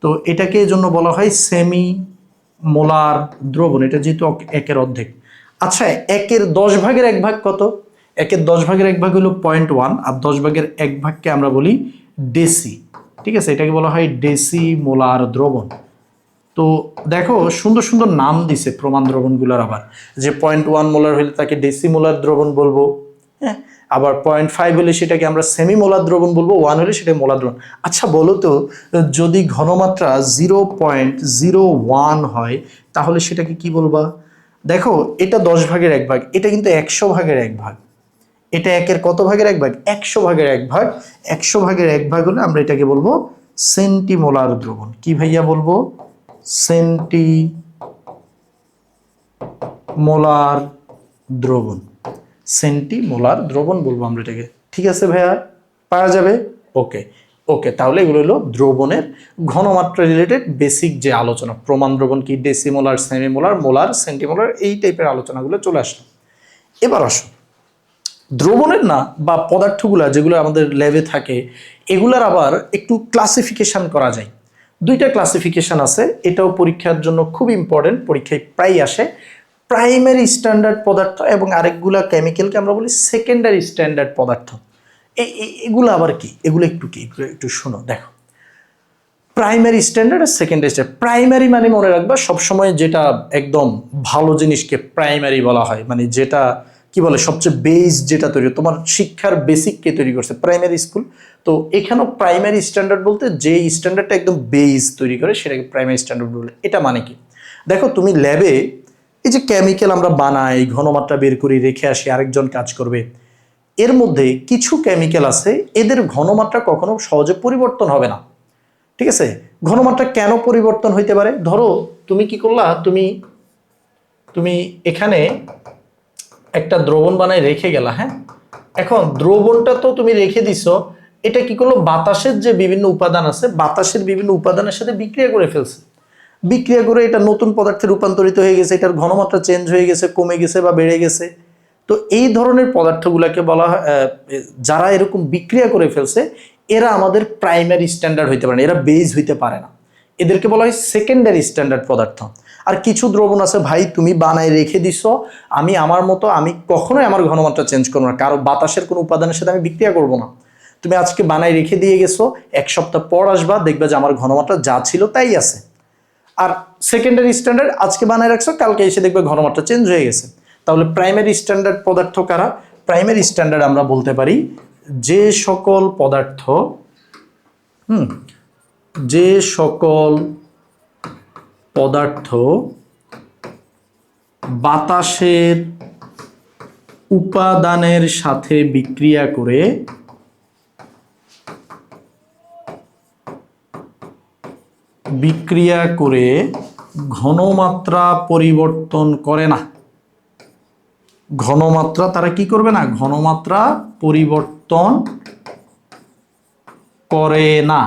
তো এটাকে এজন্য বলা হয় সেমি মোলার দ্রবণ, এটা যেহেতু একের অর্ধেক। আচ্ছা, একের 10 ভাগের 1 ভাগ কত? একের 10 ভাগের 1 ভাগ হলো 0.1, আর 10 ভাগের 1 ভাগকে আমরা বলি ডেসি। ঠিক আছে, এটাকে বলা হয় ডেসি মোলার দ্রবণ। তো দেখো সুন্দর সুন্দর নাম দিছে প্রমাণ দ্রবণগুলোর, আবার যে 0.1 মোলার হলে তাকে ডেসি মোলার দ্রবণ বলবো, হ্যাঁ, আবার 0.5 হলে সেটাকে আমরা সেমি মোলার দ্রবণ বলবো, 1 হলে সেটা মোলার দ্রবণ। আচ্ছা বলো তো, যদি ঘনমাত্রা 0.01 হয় তাহলে সেটাকে কি বলবা? দেখো এটা 10 ভাগের 1 ভাগ, এটা কিন্তু 100 ভাগের 1 ভাগ, এটা একের কত ভাগের 1 ভাগ? 100 ভাগের 1 ভাগ। 100 ভাগের 1 ভাগ হলে আমরা এটাকে বলবো সেন্টিমোলার দ্রবণ। কি ভাইয়া বলবো? সেন্টিমোলার দ্রবণ, সেন্টিমোলার দ্রবণ বলবো আমরা এটাকে। ঠিক আছে ভাইয়া, পারা যাবে? ওকে ওকে, তাহলে এগুলো হলো দ্রবণের ঘনমাত্রা রিলেটেড বেসিক যে আলোচনা। প্রমাণ দ্রবণ কি, ডেসিমোলার, সেমিমোলার, মোলার, সেন্টিমোলার, এই টাইপের আলোচনাগুলো চলে আসলো। এবার আসো দ্রবণের না বা পদার্থগুলা যেগুলো আমাদের ল্যাবে থাকে, এগুলার আবার একটু ক্লাসিফিকেশন করা যায়। দুইটা ক্লাসিফিকেশন আছে, এটাও পরীক্ষার জন্য খুব ইম্পর্টেন্ট, পরীক্ষায় প্রায় আসে। প্রাইমারি স্ট্যান্ডার্ড পদার্থ এবং আরেকগুলা কেমিক্যালকে আমরা বলি সেকেন্ডারি স্ট্যান্ডার্ড পদার্থ। এগুলো আবার কি, এগুলো একটু কি, একটু শোনো। দেখো, প্রাইমারি স্ট্যান্ডার্ড আর সেকেন্ডারি স্ট্যান্ডার্ড। প্রাইমারি মানে মনে রাখবা সবসময় যেটা একদম ভালো জিনিসকে প্রাইমারি বলা হয়, মানে যেটা কি বলে সবচেয়ে বেস যেটা তৈরি, তোমার শিক্ষার বেসিককে তৈরি করছে প্রাইমারি স্কুল। তো এখানেও প্রাইমারি স্ট্যান্ডার্ড বলতে যে স্ট্যান্ডার্ডটা একদম বেস তৈরি করে সেটাকে প্রাইমারি স্ট্যান্ডার্ড বলে। এটা মানে কি, দেখো তুমি ল্যাবে এই যে কেমিক্যাল আমরা বানাই, ঘনমাত্রা বের করি, রেখে আসি, আরেকজন কাজ করবে, এর মধ্যে কিছু কেমিক্যাল আছে এদের ঘনমাত্রা কখনো সহজে পরিবর্তন হবে না। ঠিক আছে, ঘনমাত্রা কেন পরিবর্তন হইতে পারে? ধরো তুমি কি করলা, তুমি এখানে একটা দ্রবণ বানাই রেখে গেলা, হ্যাঁ, এখন দ্রবণটা তো তুমি রেখে দিছো, এটা কি করলো, বাতাসের যে বিভিন্ন উপাদান আছে, বাতাসের বিভিন্ন উপাদানের সাথে বিক্রিয়া করে ফেলছে, বিক্রিয়া করে এটা নতুন পদার্থে রূপান্তরিত হয়ে গেছে, এটার ঘনমাত্রা চেঞ্জ হয়ে গেছে, কমে গেছে বা বেড়ে গেছে। তো এই ধরনের পদার্থগুলোকে বলা হয়, যারা এরকম বিক্রিয়া করে ফেলছে এরা আমাদের প্রাইমারি স্ট্যান্ডার্ড হইতে পারে না, এরা বেজ হইতে পারে না, এদেরকে বলা হয় সেকেন্ডারি স্ট্যান্ডার্ড পদার্থ। আর কিছু দ্রবণ আছে ভাই তুমি বানায় রেখে দিছো, আমি আমার মতো আমি কখনোই আমার ঘনমাত্রা চেঞ্জ করবো না, কারো বাতাসের কোনো উপাদানের সাথে আমি বিক্রিয়া করবো না। তুমি আজকে বানায় রেখে দিয়ে গেছো, 1 সপ্তাহ পর আসবা, দেখবা যে আমার ঘনমাত্রা যা ছিল তাই আছে। আর সেকেন্ডারি স্ট্যান্ডার্ড আজকে বানায় রাখছো, কালকে এসে দেখবে ঘনমাত্রা চেঞ্জ হয়ে গেছে। তাহলে প্রাইমারি স্ট্যান্ডার্ড পদার্থ কারা? প্রাইমারি স্ট্যান্ডার্ড আমরা বলতে পারি যে সকল পদার্থ যে সকল পদার্থ বাতাসের উপাদানের সাথে বিক্রিয়া করে ঘনমাত্রা পরিবর্তন করে না। ঘনমাত্রা তারা কি করবে না, ঘনমাত্রা পরিবর্তন করে না,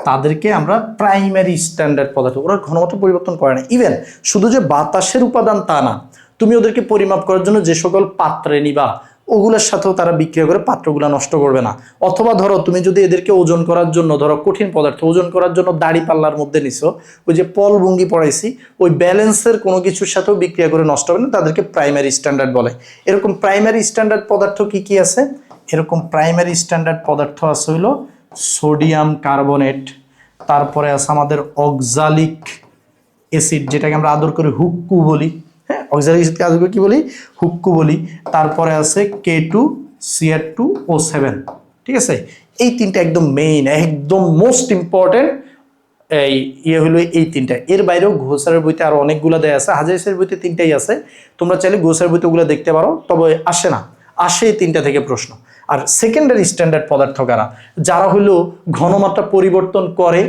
তাদেরকে আমরা প্রাইমারি স্ট্যান্ডার্ড পদার্থ। ওরা ঘনমাত্রা পরিবর্তন করে না। ইভেন শুধু যে বাতাসের উপাদান তা না, তুমি ওদেরকে পরিমাপ করার জন্য যে সকল পাত্রে নিবা ওগুলোর সাথেও তারা বিক্রিয়া করে পাত্রগুলো নষ্ট করবে না। অথবা ধরো তুমি যদি এদেরকে ওজন করার জন্য, ধরো কঠিন পদার্থ ওজন করার জন্য দাড়ি পাল্লার মধ্যে নিছো, ওই যে পল ভঙ্গি পড়াইছি, ওই ব্যালেন্সের কোনো কিছুর সাথেও বিক্রিয়া করে নষ্ট হবে না, তাদেরকে প্রাইমারি স্ট্যান্ডার্ড বলে। এরকম প্রাইমারি স্ট্যান্ডার্ড পদার্থ কি কি আছে? এরকম প্রাইমারি স্ট্যান্ডার্ড পদার্থ আছে হইল সোডিয়াম কার্বনেট, তারপরে আছে আমাদের অক্সালিক অ্যাসিড, যেটাকে আমরা আদর করে হুক্কু বলি, হ্যাঁ, অক্সিলারি অ্যাসিডকে আজকে কি বলি, হুক্কু বলি। তারপরে আছে K2CR2O7, ঠিক আছে। এই তিনটা একদম মেইন, একদম মোস্ট ইম্পর্টেন্ট এই হলো এই তিনটা। এর বাইরেও ঘোষারের বইতে আরো অনেকগুলো দেয়া আছে, হাজারিসের বইতে তিনটাই আছে, তোমরা চাইলে ঘোষারের বইতে ওগুলো দেখতে পারো, তবে আসে না, আসে এই তিনটা থেকে প্রশ্ন। আর সেকেন্ডারি স্ট্যান্ডার্ড পদার্থ কারা, যারা হলো ঘনমাত্রা পরিবর্তন করে,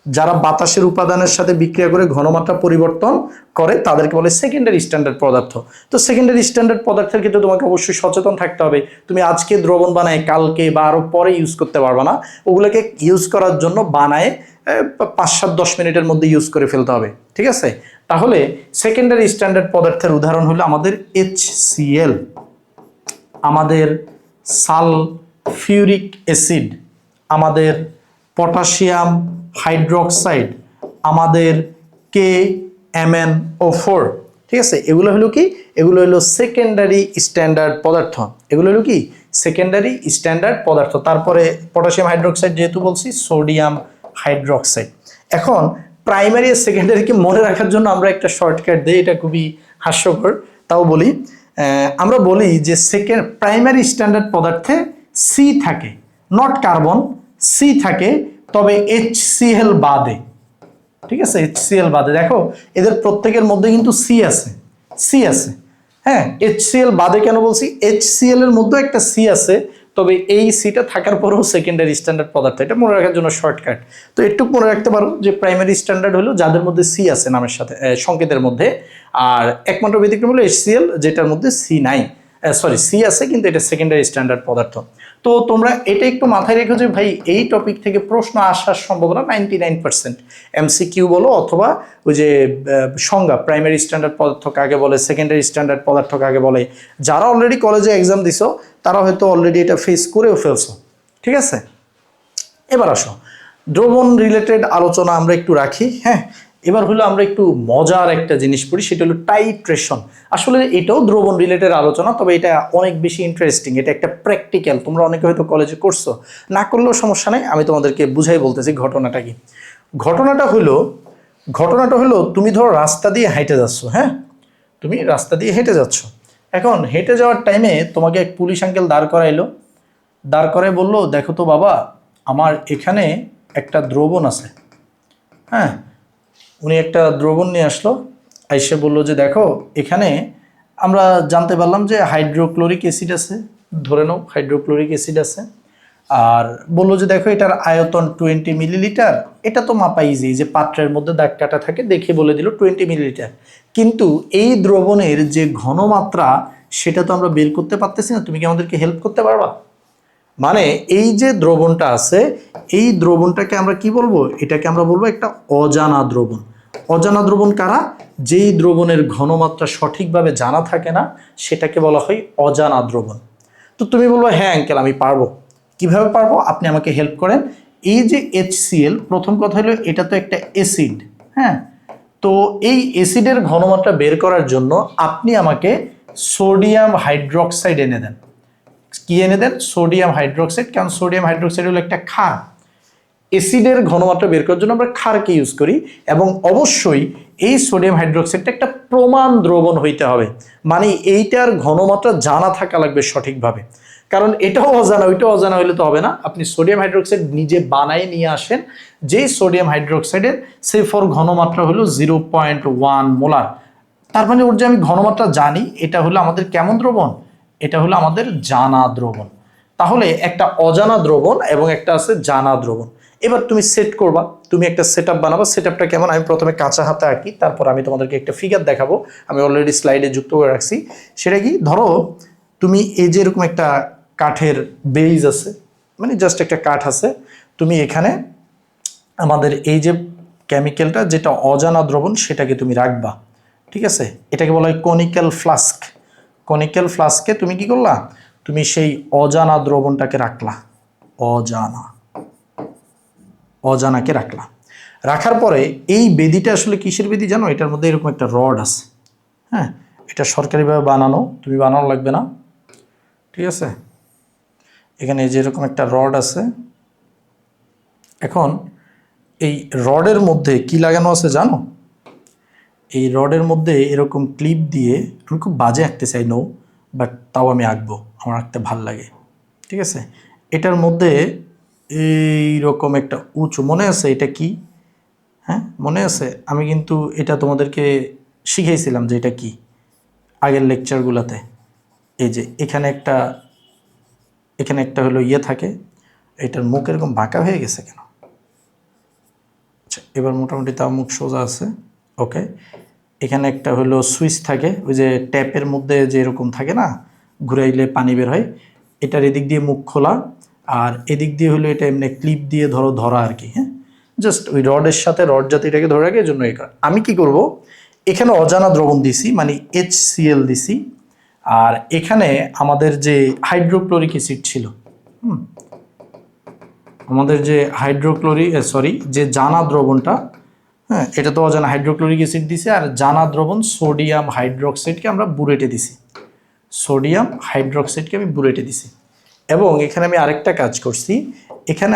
যারা বাতাসের উপাদানের সাথে বিক্রিয়া করে ঘনমাত্রা পরিবর্তন করে, তাদেরকে বলে সেকেন্ডারি স্ট্যান্ডার্ড পদার্থ। তো সেকেন্ডারি স্ট্যান্ডার্ড পদার্থের ক্ষেত্রে তোমাকে অবশ্যই সচেতন থাকতে হবে। তুমি আজকে দ্রবণ বানায় কালকে বা আরো পরে ইউজ করতে পারবে না, ওগুলোকে ইউজ করার জন্য বানায় 5-7-10 মিনিটের মধ্যে ইউজ করে ফেলতে হবে, ঠিক আছে। তাহলে সেকেন্ডারি স্ট্যান্ডার্ড পদার্থের উদাহরণ হলো আমাদের HCl, আমাদের সালফিউরিক অ্যাসিড, আমাদের পটাশিয়াম হাইড্রোক্সাইড, আমাদের KMnO4, ঠিক আছে। এগুলো হলো কি, এগুলো হলো সেকেন্ডারি স্ট্যান্ডার্ড পদার্থ, এগুলো হলো কি সেকেন্ডারি স্ট্যান্ডার্ড পদার্থ। তারপরে পটাশিয়াম হাইড্রোক্সাইড যেহেতু বলছি, সোডিয়াম হাইড্রোক্সাইড। এখন প্রাইমারি আর সেকেন্ডারিকে মনে রাখার জন্য আমরা একটা শর্টকাট দিই, এটা খুবই হাস্যকর, তাও বলি। আমরা বলি যে প্রাইমারি স্ট্যান্ডার্ড পদার্থে সি থাকে, নট কার্বন, সি থাকে, তবে HCl বাদে, ঠিক আছে। HCl বাদে দেখো এদের প্রত্যেকের মধ্যে কিন্তু সি আছে, সি আছে, হ্যাঁ। HCl বাদে কেন বলছি, HCl এর মধ্যে একটা সি আছে, তবে এই সিটা থাকার পরেও সেকেন্ডারি স্ট্যান্ডার্ড পদার্থ, এটা মনে রাখার জন্য শর্টকাট। তো একটু মনে রাখতে পারো যে প্রাইমারি স্ট্যান্ডার্ড হলো যাদের মধ্যে সি আছে নামের সাথে, সংকেতের মধ্যে, আর একমাত্র ব্যতিক্রম হলো HCl যেটার মধ্যে সি নাই, সরি সি আছে কিন্তু এটা সেকেন্ডারি স্ট্যান্ডার্ড পদার্থ। তো তোমরা এটা একটু মাথায় রেখো যে ভাই এই টপিক থেকে প্রশ্ন আসার সম্ভাবনা 99%, MCQ বলো অথবা ওই যে সংজ্ঞা, প্রাইমারি স্ট্যান্ডার্ড পদার্থ কাকে বলে, সেকেন্ডারি স্ট্যান্ডার্ড পদার্থ কাকে বলে, যারা অলরেডি কলেজে এক্সাম দিছো তারা হয়তো অলরেডি এটা ফেস করেও ফেলছো, ঠিক আছে। এবার আসো দ্রবণ রিলেটেড আলোচনা আমরা একটু রাখি, হ্যাঁ। এবার হলো আমরা একটু মজার একটা জিনিস পড়ি, সেটা হলো টাইট্রেশন। আসলে এটাও দ্রবণ রিলেটেড আলোচনা, তবে এটা অনেক বেশি ইন্টারেস্টিং, এটা একটা প্র্যাকটিক্যাল, তোমরা অনেকে হয়তো কলেজে করছো, না করলেও সমস্যা নেই, আমি তোমাদেরকে বুঝাই বলতেছি ঘটনাটা কি। ঘটনাটা হলো তুমি ধরো রাস্তা দিয়ে হেঁটে যাচ্ছ, হ্যাঁ, তুমি রাস্তা দিয়ে হেঁটে যাচ্ছ। এখন হেঁটে যাওয়ার টাইমে তোমাকে এক পুলিশ আঙ্কেল দাঁড় করাইলো, দাঁড় করায় বললো, দেখো তো বাবা, আমার এখানে একটা দ্রবণ আছে, হ্যাঁ। উনি একটা দ্রবণ নিয়ে আসলো, আইসে বললো যে দেখো এখানে আমরা জানতে পারলাম যে হাইড্রোক্লোরিক অ্যাসিড আছে, ধরে নাও হাইড্রোক্লোরিক অ্যাসিড আছে, আর বললো যে দেখো এটার আয়তন 20 মিলিলিটার, এটা তো মাপা ইজি, যে পাত্রের মধ্যে দাগ কাটা থাকে দেখে বলে দিল 20 মিলিলিটার, কিন্তু এই দ্রবণের যে ঘনমাত্রা সেটা তো আমরা বের করতে পারতেছি না, তুমি কি আমাদেরকে হেল্প করতে পারবা? মানে এই যে দ্রবণটা আছে, এই দ্রবণটাকে আমরা কি বলবো, এটাকে আমরা বলবো একটা অজানা দ্রবণ। অজানা দ্রবণ কারা, যেই দ্রবণের ঘনমাত্রা সঠিকভাবে জানা থাকে না সেটাকে বলা হয় অজানা দ্রবণ। তো তুমি বলবো হ্যাঁ আঙ্কেল আমি পারবো, কিভাবে পারবো, আপনি আমাকে হেল্প করেন। এই যে HCl, প্রথম কথা হলো এটা তো একটা অ্যাসিড, হ্যাঁ। তো এই অ্যাসিডের ঘনমাত্রা বের করার জন্য আপনি আমাকে সোডিয়াম হাইড্রোক্সাইড এনে দেন। কি এনে দেন? সোডিয়াম হাইড্রোক্সাইড, কারণ সোডিয়াম হাইড্রোক্সাইড হলো একটা ক্ষার। অ্যাসিডের ঘনমাত্রা বের করার জন্য আমরা ক্ষারকে ইউজ করি, এবং অবশ্যই এই সোডিয়াম হাইড্রোক্সাইডটা একটা প্রমাণ দ্রবণ হইতে হবে, মানে এইটার ঘনমাত্রা জানা থাকা লাগবে সঠিকভাবে, কারণ এটাও অজানা ওইটাও অজানা হইলে তো হবে না। আপনি সোডিয়াম হাইড্রোক্সাইড নিজে বানায় নিয়ে আসেন, যেই সোডিয়াম হাইড্রোক্সাইডের C4 ঘনমাত্রা হলো 0.1 মোলার, তার মানে ওর যে আমি ঘনমাত্রা জানি, এটা হলো আমাদের কেমন দ্রবণ, এটা হলো আমাদের জানা দ্রবণ। তাহলে একটা অজানা দ্রবণ এবং একটা আছে জানা দ্রবণ। এবার তুমি সেট করবা, তুমি একটা সেট আপ বানাবা। সেট আপটা কেমন, আমি প্রথমে কাঁচা হাতে আঁকি, তারপর আমি তোমাদেরকে একটা ফিগার দেখাবো, আমি অলরেডি স্লাইডে যুক্ত করে রাখছি। সেটা কি, ধরো তুমি এই যে এরকম একটা কাঠের বেইজ আছে, মানে জাস্ট একটা কাঠ আছে, তুমি এখানে আমাদের এই যে কেমিক্যালটা যেটা অজানা দ্রবণ সেটাকে তুমি রাখবা, ঠিক আছে। এটাকে বলা হয় কনিক্যাল ফ্লাস্ক। কনিক্যাল ফ্লাস্কে তুমি কি করলা, তুমি সেই অজানা দ্রবণটাকে রাখলা, অজানাকে রাখলা। রাখার পরে এই বেদিটা আসলে কিসের বেদি জানো, এটার মধ্যে এরকম একটা রড আছে, হ্যাঁ। এটা সরকারিভাবে বানানো, তুমি বানানো লাগবে না, ঠিক আছে। এখানে যে এরকম একটা রড আছে। এখন এই রডের মধ্যে কি লাগানো আছে জানো, এই রডের মধ্যে এরকম ক্লিপ দিয়ে, আমি খুব বাজে আঁকতে চাই নো, বাট তাও আমি আঁকবো, আমার আঁকতে ভাল লাগে, ঠিক আছে। এটার মধ্যে এইরকম একটা উঁচু, মনে আছে এটা কি? হ্যাঁ মনে আছে, আমি কিন্তু এটা তোমাদেরকে শিখাইছিলাম যে এটা কি আগের লেকচারগুলোতে। এই যে এখানে একটা হলো ইয়ে থাকে, এটার মুখ এরকম বাঁকা হয়ে গেছে কেন? আচ্ছা এবার মোটামুটি তাও মুখ সোজা আছে, ওকে। এখানে একটা হলো সুইচ থাকে, ওই যে ট্যাপের মধ্যে যে এরকম থাকে না, ঘুরাইলে পানি বের হয়, এটার এদিক দিয়ে মুখ খোলা, আর এদিক দিয়ে হলো এটা এমনি ক্লিপ দিয়ে ধরা আর কি। হ্যাঁ জাস্ট ওই রডের সাথে রড যাতে এটাকে ধরে রাখে, এই জন্য আমি কি করব, এখানে অজানা দ্রবণ দিছি, মানে HCl দিছি, আর এখানে আমাদের যে হাইড্রোক্লোরিক অ্যাসিড ছিল, আমাদের যে যে জানা দ্রবণটা, হ্যাঁ এটা তো অজানা হাইড্রোক্লোরিক অ্যাসিড দিছে, আর জানা দ্রবণ সোডিয়াম হাইড্রোক্সাইডকে আমরা বুরেটে দিছি, সোডিয়াম হাইড্রোক্সাইডকে আমি বুরেটে দিছি। এবং এখানে আমি আরেকটা কাজ করছি, এখানে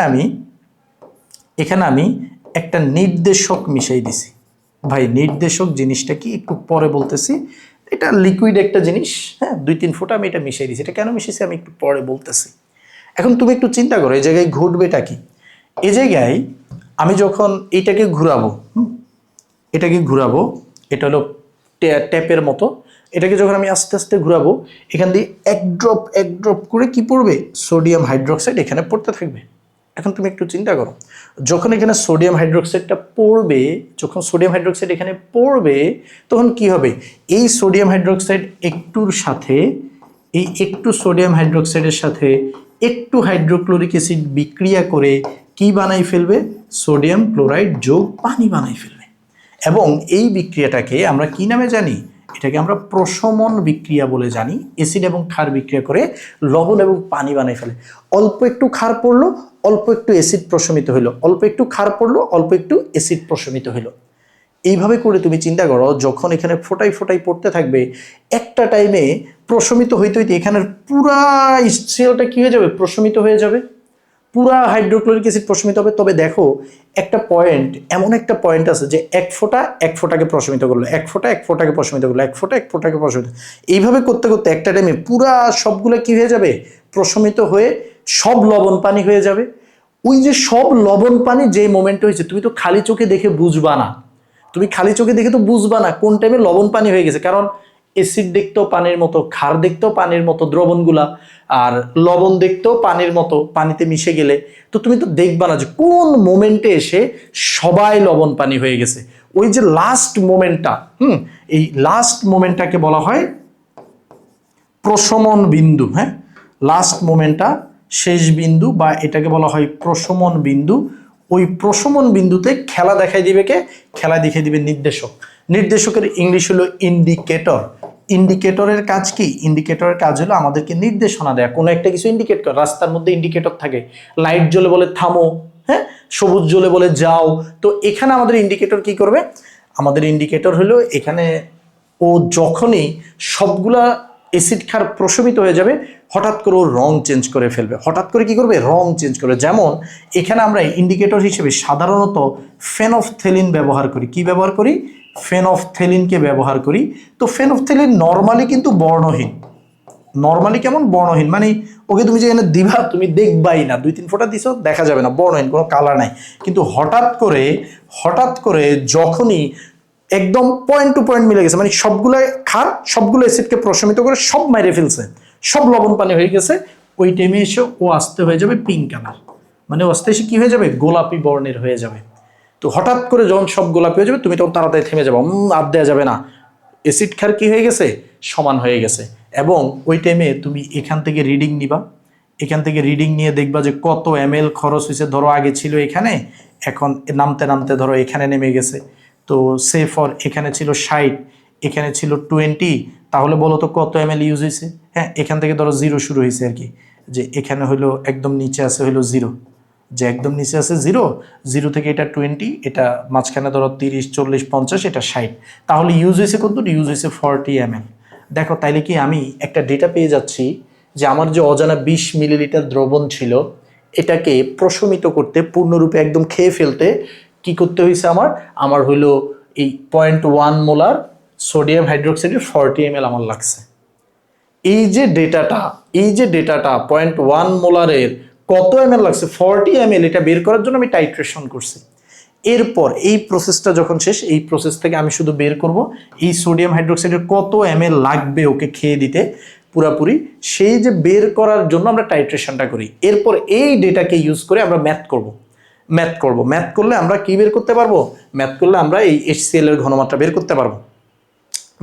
আমি একটা নির্দেশক মিশাই দিছি। ভাই নির্দেশক জিনিসটা কি একটু পরে বলতেছি, এটা লিকুইড একটা জিনিস, হ্যাঁ 2-3 ফোঁটা আমি এটা মিশাই দিছি। এটা কেন মিশিয়েছি আমি একটু পরে বলতেছি। এখন তুমি একটু চিন্তা করো এই জায়গায় ঘটবেটা কি। এই জায়গায় আমি যখন এইটাকে ঘুরাবো, এটা হলো ট্যাপের মতো, এটাকে যখন আমি আস্তে আস্তে ঘুরাবো, এখান দিয়ে এক ড্রপ করে কি পড়বে, সোডিয়াম হাইড্রোক্সাইড এখানে পড়তে থাকবে। এখন তুমি একটু চিন্তা করো, যখন এখানে সোডিয়াম হাইড্রোক্সাইডটা পড়বে, তখন কি হবে, এই সোডিয়াম হাইড্রোক্সাইড একটু সোডিয়াম হাইড্রোক্সাইডের সাথে একটু হাইড্রোক্লোরিক অ্যাসিড বিক্রিয়া করে কি বানাই ফেলবে, সোডিয়াম ক্লোরাইড যোগ পানি বানাই ফেলবে। এবং এই বিক্রিয়াটাকে আমরা কি নামে জানি, এটাকে আমরা প্রশমন বিক্রিয়া বলে জানি। অ্যাসিড এবং ক্ষার বিক্রিয়া করে লবণ এবং পানি বানাই ফেলে। অল্প একটু ক্ষার পড়লো, অল্প একটু অ্যাসিড প্রশমিত হইলো, অল্প একটু ক্ষার পড়লো, অল্প একটু অ্যাসিড প্রশমিত হইলো। এইভাবে করে তুমি চিন্তা করো, যখন এখানে ফোটাই পড়তে থাকবে, একটা টাইমে প্রশমিত হইতে এখানের পুরা স্ট্রিয়ালটা কি হয়ে যাবে, প্রশমিত হয়ে যাবে, পুরা হাইড্রোক্লোরিক অ্যাসিড প্রশমিত হবে। তবে দেখো এমন একটা পয়েন্ট আছে যে এক ফোঁটাকে প্রশমিত করলো, এক ফোঁটাকে প্রশমিত করলো, এক ফোঁটাকে প্রশমিত, এইভাবে করতে করতে একটা টাইমে পুরা সবগুলো কি হয়ে যাবে, প্রশমিত হয়ে সব লবণ পানি হয়ে যাবে। ওই যে সব লবণ পানি যে মোমেন্টে হয়েছে, তুমি তো খালি চোখে দেখে বুঝবা না, কোন টাইমে লবণ পানি হয়ে গেছে। কারণ অ্যাসিড দেখতেও পানির মতো, ক্ষার দেখতেও পানির মতো দ্রবণগুলা, আর লবণ দেখতেও পানির মতো পানিতে মিশে গেলে, তো তুমি তো দেখবা না যে কোন মোমেন্টে এসে সবাই লবণ পানি হয়ে গেছে। ওই যে লাস্ট মোমেন্টটা, এই লাস্ট মোমেন্টটাকে বলা হয় প্রশমন বিন্দু। হ্যাঁ লাস্ট মোমেন্টটা, শেষ বিন্দু, বা এটাকে বলা হয় প্রশমন বিন্দু। ওই প্রশমন বিন্দুতে খেলা দেখাই দিবে নির্দেশকের ইংলিশ হলো ইন্ডিকেটর। ইন্ডিকেটরের কাজ কি, ইন্ডিকেটরের কাজ হলো আমাদেরকে নির্দেশনা দেয়া, কোনো একটা কিছু ইন্ডিকেট কর। রাস্তার মধ্যে ইন্ডিকেটর থাকে, লাইট জ্বলে বলে থামো, হ্যাঁ সবুজ জ্বলে বলে যাও। তো এখানে আমাদের ইন্ডিকেটর কি করবে, আমাদের ইন্ডিকেটর হলো এখানে ও যখনই সবগুলা অ্যাসিড ক্ষার প্রশমিত হয়ে যাবে, হঠাৎ করে ও রং চেঞ্জ করে ফেলবে। রং চেঞ্জ করে। যেমন এখানে আমরা ইন্ডিকেটর হিসেবে সাধারণত ফেনফথেলিন ব্যবহার করি। কি ব্যবহার করি, ফেনফথেলিনকে ব্যবহার করি। তো ফেনফথেলিন নর্মালি কিন্তু বর্ণহীন, কেমন বর্ণহীন, মানে ওকে তুমি যেখানে দিবা তুমি দেখবাই না, 2-3 ফোঁটা দিছো দেখা যাবে না, বর্ণহীন, কোনো কালার নাই। কিন্তু হঠাৎ করে যখনই একদম পয়েন্ট টু পয়েন্ট মিলে গেছে, মানে সবগুলো ক্ষার সবগুলো অ্যাসিডকে প্রশমিত করে সব মেরে ফেলছে, সব লবণ পানি হয়ে গেছে, ওই টাইমে এসে ও আস্তে হয়ে যাবে পিঙ্ক কালার, মানে ও আস্তে এসে কি হয়ে যাবে, গোলাপি বর্ণের হয়ে যাবে। তো হঠাৎ করে যখন সব গোলাপি হয়ে যাবে, তুমি তখন তাড়াতাড়ি থেমে যাবে, আর দেওয়া যাবে না, অ্যাসিড ক্ষার কি হয়ে গেছে, সমান হয়ে গেছে। এবং ওই টাইমে তুমি এখান থেকে রিডিং নিবা, নিয়ে দেখবা যে কত ml খরচ হয়েছে। ধরো আগে ছিল এখানে, এখন নামতে ধরো এখানে নেমে গেছে। তো সে ফর এখানে ছিল 60, এখানে ছিল 20, তাহলে বলো তো কত ml ইউজ হয়েছে। হ্যাঁ এখান থেকে ধরো 0 শুরু হয়েছে আর কি, যে এখানে হলো একদম নিচে আছে হলো 0, যে একদম নিচে আছে 0 থেকে এটা 20, এটা মাঝখানে ধরো 30, 40, 50, এটা 60, তাহলে ইউজ হয়েছে কত, ইউজ হয়েছে 40 ml। দেখো তাইলে কি আমি একটা ডেটা পেয়ে যাচ্ছি যে আমার যে অজানা 20 মিলিলিটার দ্রবণ ছিল, এটাকে প্রশমিত করতে, পূর্ণরূপে একদম খেয়ে ফেলতে কি করতে হয়েছে, আমার হইলো এই 0.1 মোলার সোডিয়াম হাইড্রোক্সাইডের 40 ml আমার লাগছে। এই যে ডেটাটা 0.1 মোলারের কত ml লাগছে 40 ml, এটা বের করার জন্য আমি টাইট্রেশন করছি। এরপর এই প্রসেসটা যখন শেষ, এই প্রসেস থেকে আমি শুধু বের করব এই সোডিয়াম হাইড্রোক্সাইডের কত ml লাগবে ওকে খেয়ে দিতে পুরাপুরি, সেই যে বের করার জন্য আমরা টাইট্রেশনটা করি। এরপর এই ডেটাকে ইউজ করে আমরা ম্যাথ করব। ম্যাথ করলে আমরা কি বের করতে পারবো? ম্যাথ করলে আমরা এই HCl এর ঘনমাত্রা বের করতে পারবো।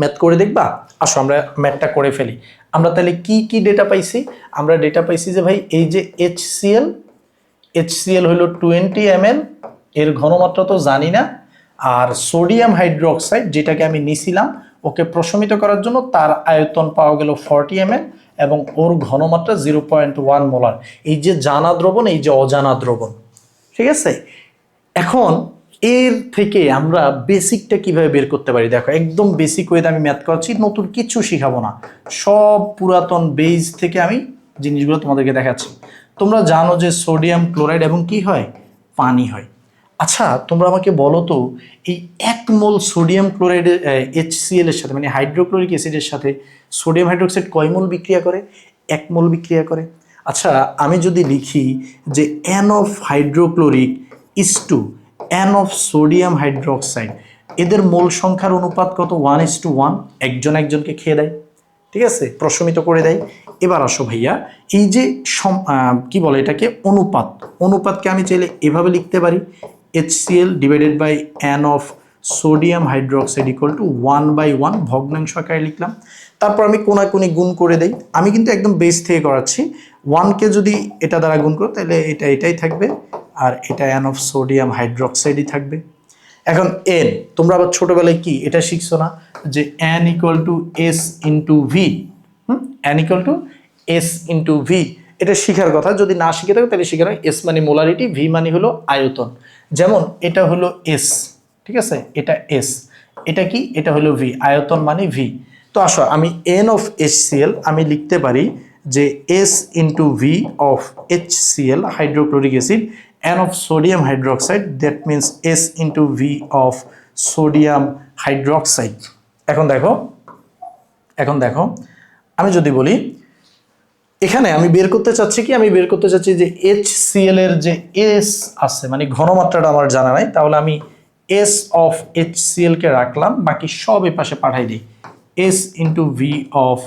ম্যাথ করে দেখবা? আসো আমরা ম্যাথটা করে ফেলি। আমরা তাহলে কি কি ডেটা পাইছি? আমরা ডেটা পাইছি যে ভাই এই যে HCl হলো 20 ml, এর ঘনমাত্রা তো জানি না। আর সোডিয়াম হাইড্রোক্সাইড যেটাকে আমি নিছিলাম ওকে প্রশমিত করার জন্য তার আয়তন পাওয়া গেল 40 ml এবং ওর ঘনমাত্রা 0.1 মোলার। এই যে জানা দ্রবণ, এই যে অজানা দ্রবণ, ঠিক আছে? এখন এর থেকে আমরা বেসিকটা কিভাবে বের করতে পারি দেখো, একদম বেসিক ওয়েতে আমি ম্যাথ করছি, নতুন কিছু শিখাবো না, সব পুরাতন বেস থেকে আমি জিনিসগুলো তোমাদেরকে দেখাচ্ছি। তোমরা জানো যে সোডিয়াম ক্লোরাইড এবং কি হয়, পানি হয়। আচ্ছা তোমরা আমাকে বলো তো, এই 1 মোল সোডিয়াম ক্লোরাইডের HCl এর সাথে মানে হাইড্রোক্লোরিক অ্যাসিডের সাথে সোডিয়াম হাইড্রোক্সাইড কয় মোল বিক্রিয়া করে? 1 মোল বিক্রিয়া করে। আচ্ছা আমি যদি লিখি যে N of hydrochloric is to N of sodium hydroxide, এদের মোল সংখ্যার অনুপাত কত? 1:1, একজন একজনকে খেয়ে দেয়, ঠিক আছে, প্রশমিত করে দেয়। এবার আসো ভাইয়া, এই যে কি বলে এটাকে, অনুপাতকে আমি চাইলে এভাবে লিখতে পারি, HCl divided by N of sodium hydroxide equal to 1/1 ভগ্নাংশ আকারে লিখলাম। তারপর আমি কোনাকুনি গুণ করে দেই, আমি কিন্তু একদম বেস থেকে করাচ্ছি। 1কে যদি এটা দ্বারা গুণ করো তাহলে এটাই থাকবে, আর এটা N অফ সোডিয়াম হাইড্রোক্সাইডই থাকবে। এখন N, তোমরা আবার ছোটবেলায় কি এটা শিখছো না যে N equal to S into V, N equal to S into V, এটা শিখার কথা। যদি না শিখে থাকো তাহলে শিখে রাখো, S মানে মোলারিটি, ভি মানে হলো আয়তন। যেমন এটা হলো S, ঠিক আছে, এটা S, এটা কি, এটা হলো ভি, আয়তন মানে ভি। তো আসো আমি N অফ HCl আমি লিখতে পারি যে S into V of HCl hydrochloric acid N of sodium hydroxide, that means S into V of sodium hydroxide। এখন দেখো আমি যদি বলি এখানে আমি বের করতে চাচ্ছি কি, আমি বের করতে চাচ্ছি যে HCl এর যে S আছে মানে ঘনমাত্রাটা আমার জানা নাই, তাহলে আমি S of HCl কে রাখলাম, বাকি সব এই পাশে পাঠাই দিই। S into V of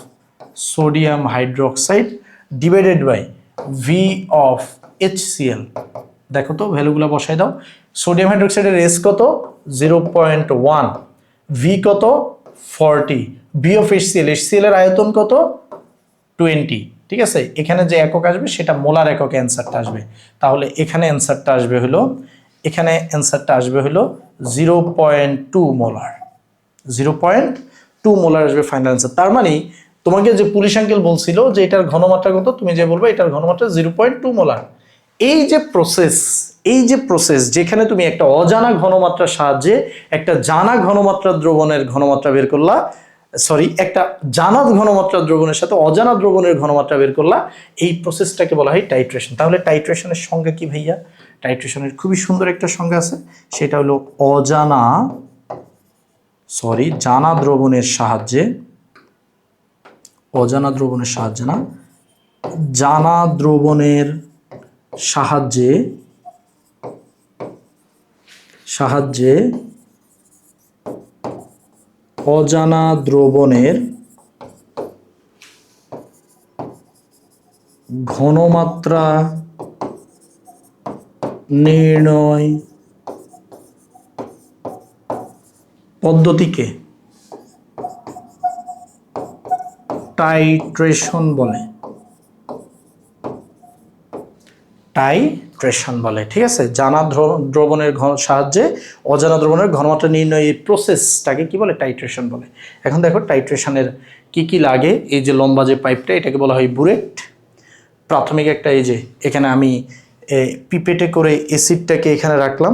sodium hydroxide divided by V of HCl। দেখো তো ভ্যালুগুলো বসাই দাও। সোডিয়াম হাইড্রোক্সাইডের S কত? 0.1, ভি কত? 40, বি অফ HCl এর আয়তন কত? 20, ঠিক আছে। এখানে যে একক আসবে সেটা মোলার একক অ্যান্সারটা আসবে, তাহলে এখানে অ্যান্সারটা আসবে হলো 0.2 মোলার, 0.2 মোলার আসবে ফাইনাল অ্যান্সার। তার মানে তোমাকে যে পুলিশ আঙ্কেল বলছিল যে এটার ঘনমাত্রা কত, তুমি যে বলবে এটার ঘনমাত্রা 0.2 মোলার। এই যে প্রসেস যেখানে তুমি একটা অজানা ঘনমাত্রার সাহায্যে একটা জানা ঘনমাত্রার দ্রবণের ঘনমাত্রা বের করলা, একটা জানা ঘনমাত্রার দ্রবণের সাথে অজানা দ্রবণের ঘনমাত্রা বের করলা, এই প্রসেসটাকে বলা হয় টাইট্রেশন। তাহলে টাইট্রেশনের সংজ্ঞা কি ভাইয়া? টাইট্রেশনের খুবই সুন্দর একটা সংজ্ঞা আছে, সেটা হলো জানা দ্রবণের সাহায্যে, অজানা দ্রবণের সাহায্যে না, জানা দ্রবণের সাহায্যে অজানা দ্রবণের ঘনমাত্রা নির্ণয় পদ্ধতিকে টাইট্রেশন বলে, ঠিক আছে। জানা দ্রবণের সাহায্যে অজানা দ্রবণের ঘনমাত্রা নির্ণয় এই প্রসেসটাকে কি বলে? টাইট্রেশন বলে। এখন দেখো টাইট্রেশনের কি লাগে, এই যে লম্বা যে পাইপটা এটাকে বলা হয় বুরেট। প্রাথমিক একটা এই যে এখানে আমি পিপেটে করে অ্যাসিডটাকে এখানে রাখলাম,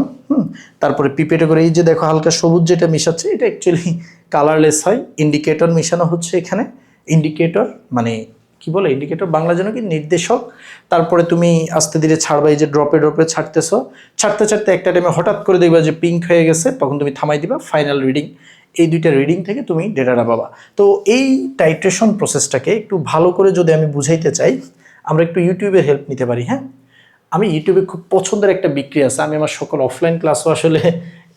তারপরে পিপেটে করে এই যে দেখো হালকা সবুজ যেটা মিশাচ্ছে এটা অ্যাকচুয়ালি কালারলেস হয়, ইন্ডিকেটর মিশানো হচ্ছে এখানে। ইন্ডিকেটর মানে কি বলে ইন্ডিকেটর বাংলা যেন কি নির্দেশক। তারপরে তুমি আস্তে ধীরে ছাড়বা, এই যে ড্রপে ড্রপে ছাড়তেছো, ছাড়তে ছাড়তে একটা টাইমে হঠাৎ করে দেখবা যে পিঙ্ক হয়ে গেছে, তখন তুমি থামাই দিবা, ফাইনাল রিডিং। এই দুইটা রিডিং থেকে তুমি ডেটাটা পাবা। তো এই টাইট্রেশন প্রসেসটাকে একটু ভালো করে যদি আমি বুঝাইতে চাই, আমরা একটু ইউটিউবের হেল্প নিতে পারি। হ্যাঁ, আমি ইউটিউবে খুব পছন্দের একটা বিক্রিয়া আছে, আমি আমার সকল অফলাইন ক্লাসও আসলে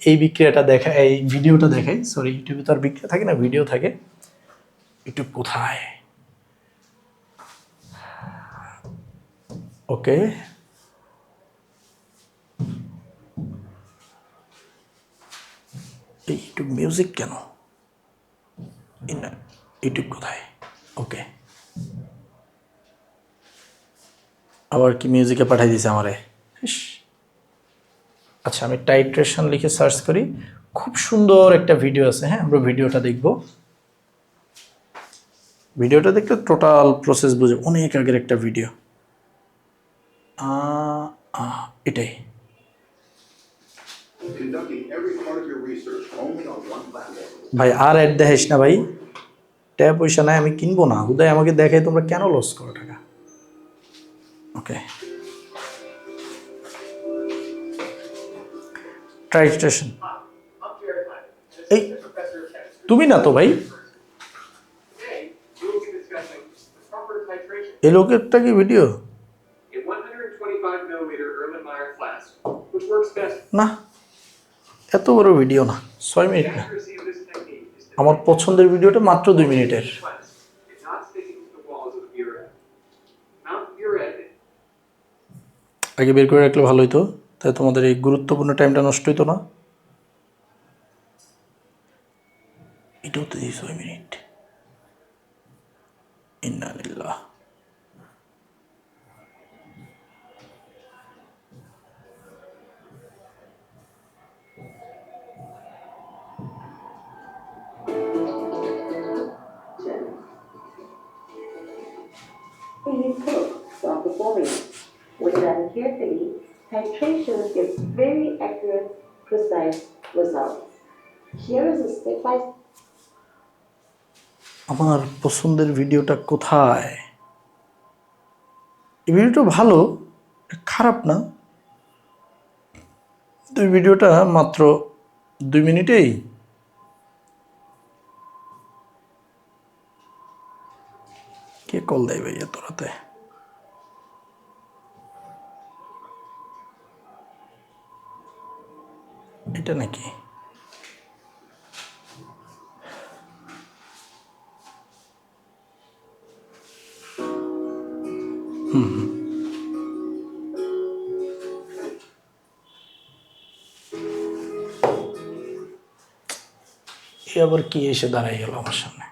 এই বিক্রিয়াটা দেখা, এই ভিডিওটা দেখাই। সরি, ইউটিউবে তো আর বিক্রিয়া থাকে না, ভিডিও থাকে। ইউটিউব কোথায়? ওকে, ইউটিউব মিউজিক কেন, ইউটিউব কোথায়? ওকে, আবার কি মিউজিকে পাঠাই দিছে আমারে। আচ্ছা, আমি টাইট্রেশন লিখে সার্চ করি, খুব সুন্দর একটা ভিডিও আছে। হ্যাঁ, আমরা ভিডিওটা দেখব। ভিডিওটা দেখলে টোটাল প্রসেস বুঝে, অনেক আগের একটা ভিডিও। এটাই। ভাই আর অ্যাড দেখাইস না ভাই, টাকা পয়সা নাই, আমি কিনবো না। হুদায় আমাকে দেখাই, তোমরা কেন লস করো টাকা? ওকে, টাইট্রেশন। এই তুমি না তো ভাই, এই লোকেরটা কি ভিডিও না? এত বড় ভিডিও না, 6 মিনিট না। আমার পছন্দের ভিডিওটা মাত্র 2 মিনিটের। আগে বের করে রাখলে ভালো হইতো, তাই তোমাদের এই গুরুত্বপূর্ণ টাইমটা নষ্ট হইতো না। এটাও তো 6 minute. ইন্নালিল্লাহ। While performing. When done carefully, titration gives very accurate, precise results. Here is a step-by-step. আমার পছন্দের ভিডিওটা কোথায়? এই ভিডিওটা ভালো, খারাপ না। তো এই ভিডিওটা মাত্র 2 মিনিটেই। কে কল দেয় ভাই এত রাতে? এটা নাকি? এ আবার কি এসে দাঁড়াই গেল আমার সামনে?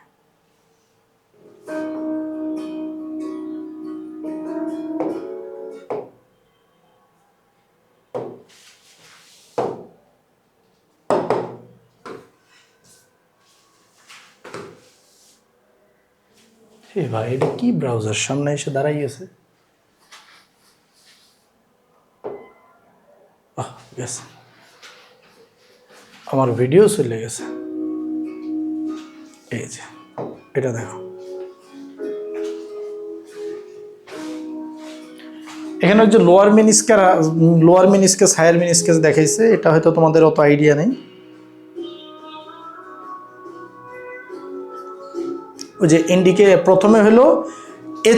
এ ভাই, এটা কি ব্রাউজার সামনে এসে দাঁড়াই গেছে? গেছে, আমার ভিডিও চলে গেছে। এই যে এটা দেখো, এখানে যে লোয়ার মিনিস্কাস হায়ার মিনিস্কাস দেখাইছে, এটা হয়তো তোমাদের অত আইডিয়া নেই। ওই যে ইন্ডিকে প্রথমে হলো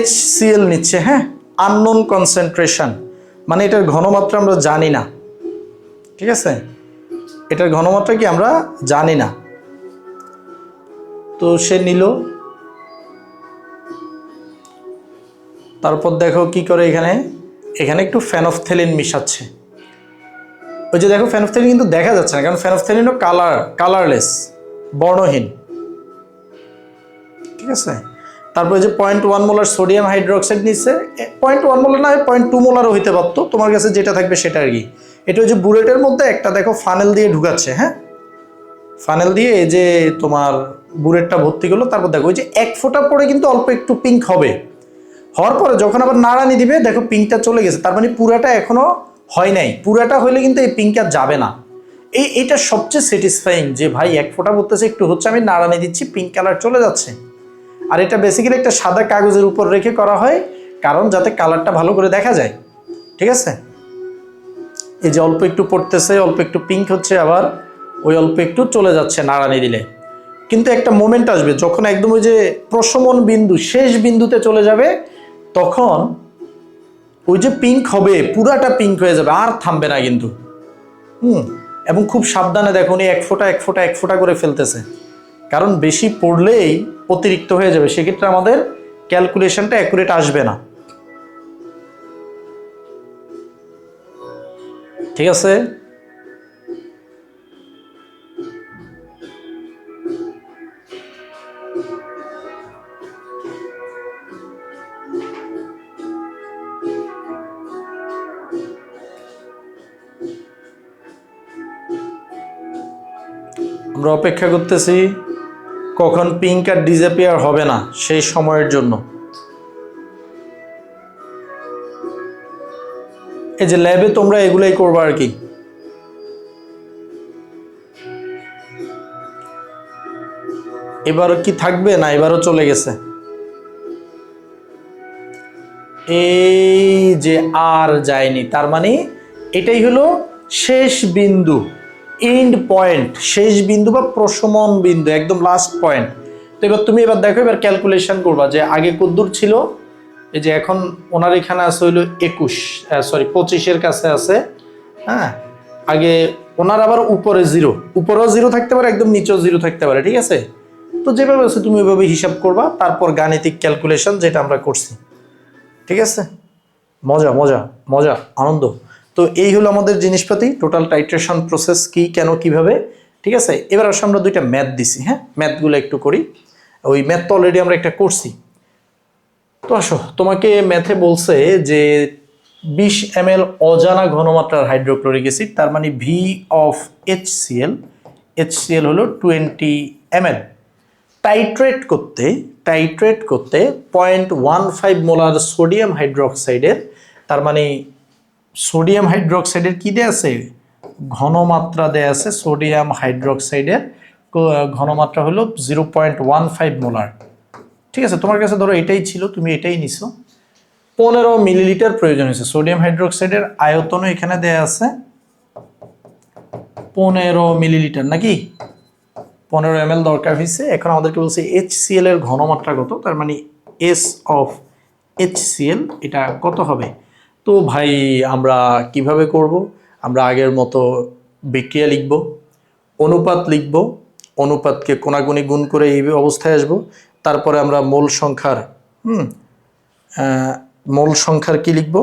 HCl নিচ্ছে, হ্যাঁ, আননোন কনসেন্ট্রেশন, মানে এটার ঘনমাত্রা আমরা জানি না। ঠিক আছে, এটার ঘনমাত্রা কি আমরা জানি না। তো সে নিল, তারপর দেখো কি করে, এখানে একটু ফেনফথেলিন মিশাচ্ছে। ওই যে দেখো, ফেনফথেলিন কিন্তু দেখা যাচ্ছে না, কারণ ফেনফথেলিনও কালারলেস, বর্ণহীন। ঠিক আছে, তারপরে যে 0.1 মোলার সোডিয়াম হাইড্রোক্সাইড নিচ্ছে, 0.1 মোলার না, 0.2 মোলারও হইতে পারতো, তোমার কাছে যেটা থাকবে সেটা আর কি। এটা ওই যে বুলেটের মধ্যে একটা দেখো ফানেল দিয়ে ঢুকাচ্ছে। হ্যাঁ, ফানেল দিয়ে এই যে তোমার বুলেটটা ভর্তি করলো, তারপর দেখো ওই যে 1 ফোঁটা পরে কিন্তু অল্প একটু পিঙ্ক হবে, হওয়ার পরে যখন আবার নাড়ানি দিবে দেখো পিঙ্কটা চলে গেছে, তার মানে পুরাটা এখনো হয় নাই। পুরাটা হইলে কিন্তু এই পিঙ্ক আর যাবে না। এইটা সবচেয়ে স্যাটিসফাইং যে ভাই 1 ফোঁটা পড়তেছে, একটু হচ্ছে, আমি নাড়ানি দিচ্ছি, পিঙ্ক কালার চলে যাচ্ছে। আর এটা বেসিক্যালি একটা সাদা কাগজের উপর রেখে করা হয়, কারণ যাতে কালারটা ভালো করে দেখা যায়। ঠিক আছে, এই যে অল্প একটু পড়তেছে, অল্প একটু পিঙ্ক হচ্ছে, আবার ওই অল্প একটু চলে যাচ্ছে নাড়ানি দিলে। কিন্তু একটা মোমেন্ট আসবে যখন একদম ওই যে প্রশমন বিন্দু শেষ বিন্দুতে চলে যাবে, তখন ওই যে পিঙ্ক হবে, পুরাটা পিঙ্ক হয়ে যাবে, আর থামবে না কিন্তু। এবং খুব সাবধানে দেখো, উনি এক ফোঁটা এক ফোঁটা এক ফোঁটা করে ফেলতেছে, কারণ বেশি পড়লেই অতিরিক্ত হয়ে যাবে, সেক্ষেত্রে আমাদের ক্যালকুলেশনটা অ্যাকুরেট আসবে না। ঠিক আছে, আমরা অপেক্ষা করতেছি কখন পিঙ্ক আর ডিসঅ্যাপিয়ার হবে না সেই সময়ের জন্য। এই যে ল্যাবে তোমরা এগুলাই করবা আর কি। এবারও কি থাকবে না, এবারও চলে গেছে। এই যে আর যায়নি, তার মানে এটাই হলো শেষ বিন্দু, এন্ড পয়েন্ট, শেষ বিন্দু বা প্রশমন বিন্দু, একদম লাস্ট পয়েন্ট। তো এবার তুমি এবার দেখো, এবার ক্যালকুলেশন করবা যে আগে কদ্দূর ছিল। এই যে এখন ওনার এখানে আছে হইলো 25-এর কাছে আছে। হ্যাঁ, আগে ওনার আবার উপরে 0, উপরেও 0 থাকতে পারে, একদম নিচেও 0 থাকতে পারে। ঠিক আছে, তো যেভাবে আছে তুমি ওইভাবে হিসাব করবা, তারপর গাণিতিক ক্যালকুলেশন যেটা আমরা করছি। ঠিক আছে, মজা মজা মজা, আনন্দ। তো এই হলো আমাদের জিনিসপাতি, টোটাল টাইট্রেশন প্রসেস কি, কেন, কিভাবে। ঠিক আছে, এবার আসলে আমরা দুইটা ম্যাথ দিছি। হ্যাঁ, ম্যাথগুলো একটু করি। ওই ম্যাথ তো অলরেডি আমরা একটা করছি। তো আসো, তোমাকে ম্যাথে বলছে যে 20 ml অজানা ঘনমাত্রার হাইড্রোক্লোরিক অ্যাসিড, তার মানে ভি অফ HCl, HCl হলো 20 ml, টাইট্রেট করতে 0.15 মোলার সোডিয়াম হাইড্রোক্সাইডের, তার মানে সোডিয়াম হাইড্রোক্সাইডের কি দেয়া আছে, ঘনমাত্রা দেয়া আছে। সোডিয়াম হাইড্রোক্সাইডের ঘনমাত্রা হলো 0.15 মোলার। ঠিক আছে, তোমার কাছে ধরো এটাই ছিল, তুমি এটাই নিছো। 15 মিলিলিটার প্রয়োজন হয়েছে। সোডিয়াম হাইড্রোক্সাইডের আয়তনও এখানে দেয়া আছে 15 মিলিলিটার, নাকি 15 ml দরকার হয়েছে। এখন আমাদেরকে বলছে HCl এর ঘনমাত্রা কত, তার মানে S অফ HCl এটা কত হবে। তো ভাই আমরা কিভাবে করব, আমরা আগের মতো বিক্রিয়া লিখব, অনুপাত লিখব, অনুপাতকে কোনাগুনি গুণ করে এই অবস্থায় আসব। তারপরে আমরা মোল সংখ্যার কি লিখব,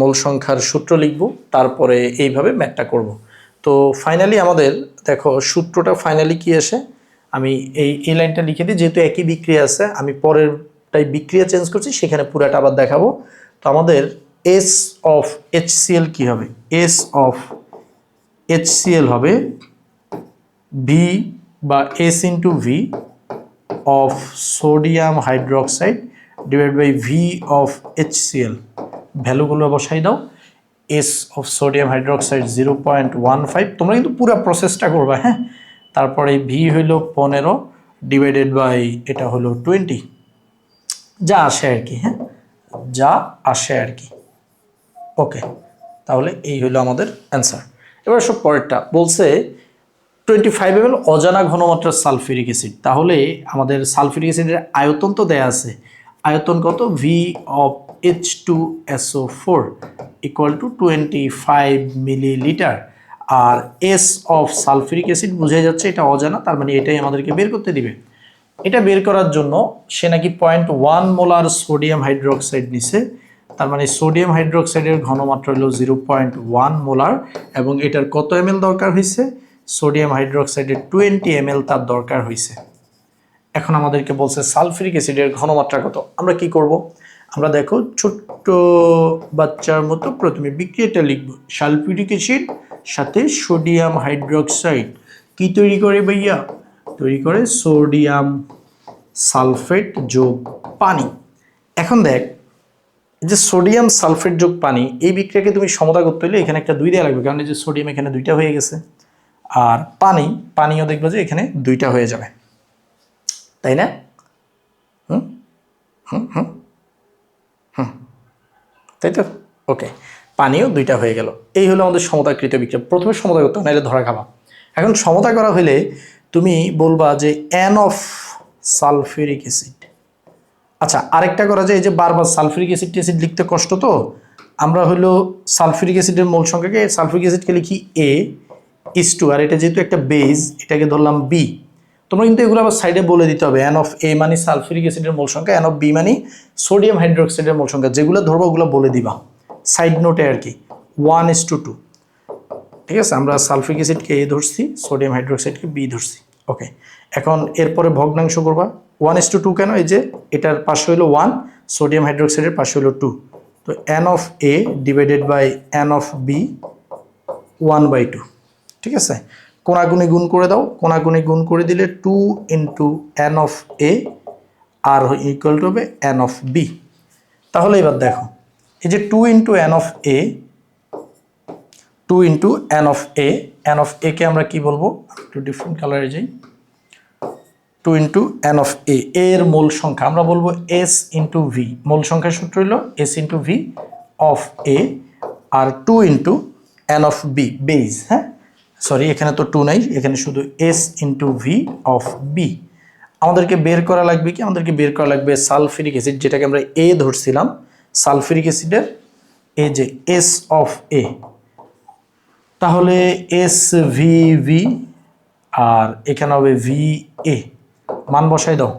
মোল সংখ্যার সূত্র লিখব, তারপরে এইভাবে ম্যাথটা করব। তো ফাইনালি আমাদের দেখো সূত্রটা ফাইনালি কি আসে, আমি এই লাইনটা লিখে দিই, যেহেতু একই বিক্রিয়া আছে, আমি পরেরটাই বিক্রিয়া চেঞ্জ করছি, সেখানে পুরাটা আবার দেখাবো। তো আমাদের S অফ HCl কি হবে, S অফ HCl হবে V বা S into V of sodium hydroxide divide by V of HCl। ভ্যালুগুলো বসাই দাও। S অফ সোডিয়াম হাইড্রোক্সাইড 0.15, তোমরা কিন্তু পুরো প্রসেসটা করবা। হ্যাঁ, তারপরে V হইল 15 ডিভাইডেড বাই এটা হলো 20, যা আসে আর কি। হ্যাঁ, যা আসে আর কি। ওকে, তাহলে এই হলো আমাদের অ্যান্সার। এবার সব পরেরটা বলছে 25 ml অজানা ঘনমাত্রার সালফিউরিক অ্যাসিড। তাহলে আমাদের সালফিউরিক অ্যাসিডের আয়তন তো দেয়া আছে, আয়তন কত, V of H2SO4 equal to 25 millilitre. আর S অফ সালফিউরিক অ্যাসিড বুঝে যাচ্ছে এটা অজানা, তার মানে এটাই আমাদেরকে বের করতে দিবে। এটা বের করার জন্য সে নাকি 0.1 মোলার সোডিয়াম হাইড্রোক্সাইড নিছে, তার মানে সোডিয়াম হাইড্রোক্সাইডের ঘনমাত্রা হলো 0.1 মোলার, এবং এটার কত ml দরকার হয়েছে, সোডিয়াম হাইড্রোক্সাইডের 20 ml তার দরকার হয়েছে। এখন আমাদেরকে বলছে সালফিউরিক অ্যাসিডের ঘনমাত্রা কত। আমরা কি করব, আমরা দেখো ছোট্ট বাচ্চার মতো প্রথমে বিক্রিয়াটা লিখব। সালফিউরিক অ্যাসিড সাথে সোডিয়াম হাইড্রোক্সাইড কি তৈরি করে ভাইয়া, তৈরি করে সোডিয়াম সালফেট যোগ পানি। এখন দেখ, যে সোডিয়াম সালফেট যোগ পানি, এই বিক্রিয়াকে তুমি সমতা করতে হলে এখানে একটা 2 দেওয়া লাগবে, কারণ এই যে সোডিয়াম এখানে 2টা হয়ে গেছে, আর পানিও দেখবে যে এখানে 2টা হয়ে যাবে, তাই না? হুম হুম হুম হুম তাই তো? ওকে, পানিও দুইটা হয়ে গেল। এই হলো আমাদের সমতাকৃত বিক্রিয়া। প্রথমে সমতা করতে হবে, নাহলে ধরা খাবা। এখন সমতা করা হলে তুমি বলবা যে এন অফ সালফিউরিক অ্যাসিড। আচ্ছা, আরেকটা করা যায়, এই যে বারবার সালফিউরিক অ্যাসিড ট্যাসিড লিখতে কষ্ট, তো আমরা হলো সালফিউরিক অ্যাসিডের মোল সংখ্যাকে, সালফিউরিক অ্যাসিডকে লিখি এ ইস টু, আর এটা যেহেতু একটা বেজ, এটাকে ধরলাম বি। তোমরা কিন্তু এগুলো আবার সাইডে বলে দিতে হবে। এন অফ এ মানে সালফিউরিক অ্যাসিডের মোল সংখ্যা, এন অফ বি মানে সোডিয়াম হাইড্রোক্সাইডের মোল সংখ্যা। যেগুলো ধরবো ওগুলো বলে দিবা সাইড নোটে আর কি, 1:2। ঠিক আছে, আমরা সালফিউরিক অ্যাসিডকে এ ধরছি, সোডিয়াম হাইড্রোক্সাইডকে বি ধরছি। ওকে, এখন এরপরে ভগ্নাংশ করবা। 1:2 কেন? এই যে এটার পাশে হইলো 1, সোডিয়াম হাইড্রোক্সাইডের পাশে হইলো 2। তো N of A divided by N of B 1/2। ঠিক আছে, কোনাগুনি গুণ করে দাও। কোনাগুনি গুণ করে দিলে 2 ইন্টু এন অফ এ আর ইকুয়াল টু হবে এন অফ বি। তাহলে এবার দেখো, এই যে 2 into N of A, 2 into N of A, N of A কে আমরা কি বলবো, একটু ডিফারেন্ট কালারে যাই। 2 ইন্টু এন অফ এ, এর মূল সংখ্যা আমরা বলবো এস ইন্টু ভি। মূল সংখ্যার সূত্র হলো S into V of A, আর 2 into N of B base. হ্যাঁ, সরি, এখানে তো 2 নাই, এখানে শুধু S into V of B. আমাদেরকে বের করা লাগবে কি? আমাদেরকে বের করা লাগবে সালফিউরিক অ্যাসিড, যেটাকে আমরা এ ধরছিলাম। সালফিউরিক অ্যাসিডের এই যে এস অফ এ, তাহলে এস ভি ভি, আর এখানে হবে ভি এ। মান বসাই দাও।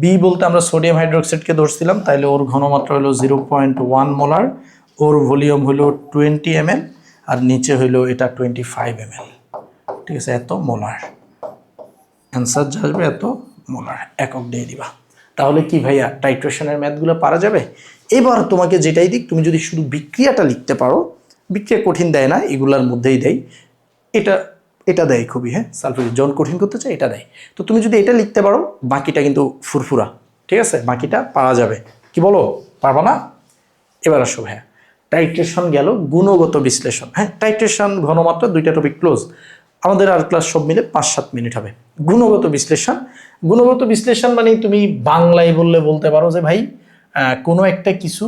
বি বলতে আমরা সোডিয়াম হাইড্রোক্সাইডকে ধরছিলাম, তাহলে ওর ঘনমাত্রা হলো 0.1 মোলার, ওর ভলিউম হলো 20 ml, আর নিচে হইলো এটা 25 ml। ঠিক আছে, এত মোলার। অ্যান্সার যা আসবে এত মোলার, একক দিয়ে দিবা। তাহলে কি ভাইয়া, টাইট্রেশনের ম্যাথগুলো পারা যাবে? এবার তোমাকে যেটাই দিক, তুমি যদি শুধু বিক্রিয়াটা লিখতে পারো, বিক্রিয়া কঠিন দেয় না, এগুলার মধ্যেই দেয়। এটা এটা দেয় খুবই, হ্যাঁ, সালফিউরিক যখন কঠিন করতে চাই এটা দেয়। তো তুমি যদি এটা লিখতে পারো, বাকিটা কিন্তু ফুরফুরা। ঠিক আছে, বাকিটা পারা যাবে। কি বলো, পারবা না? এবার আসো হ্যাঁ, টাইট্রেশন গেল। গুণগত বিশ্লেষণ, হ্যাঁ, টাইট্রেশন ঘনমাত্রা দুইটা টপিক ক্লোজ। আমাদের আর ক্লাস সব মিলে 5-7 মিনিট হবে। গুণগত বিশ্লেষণ, গুণগত বিশ্লেষণ মানে তুমি বাংলায় বললে বলতে পারো যে ভাই, কোনো একটা কিছু,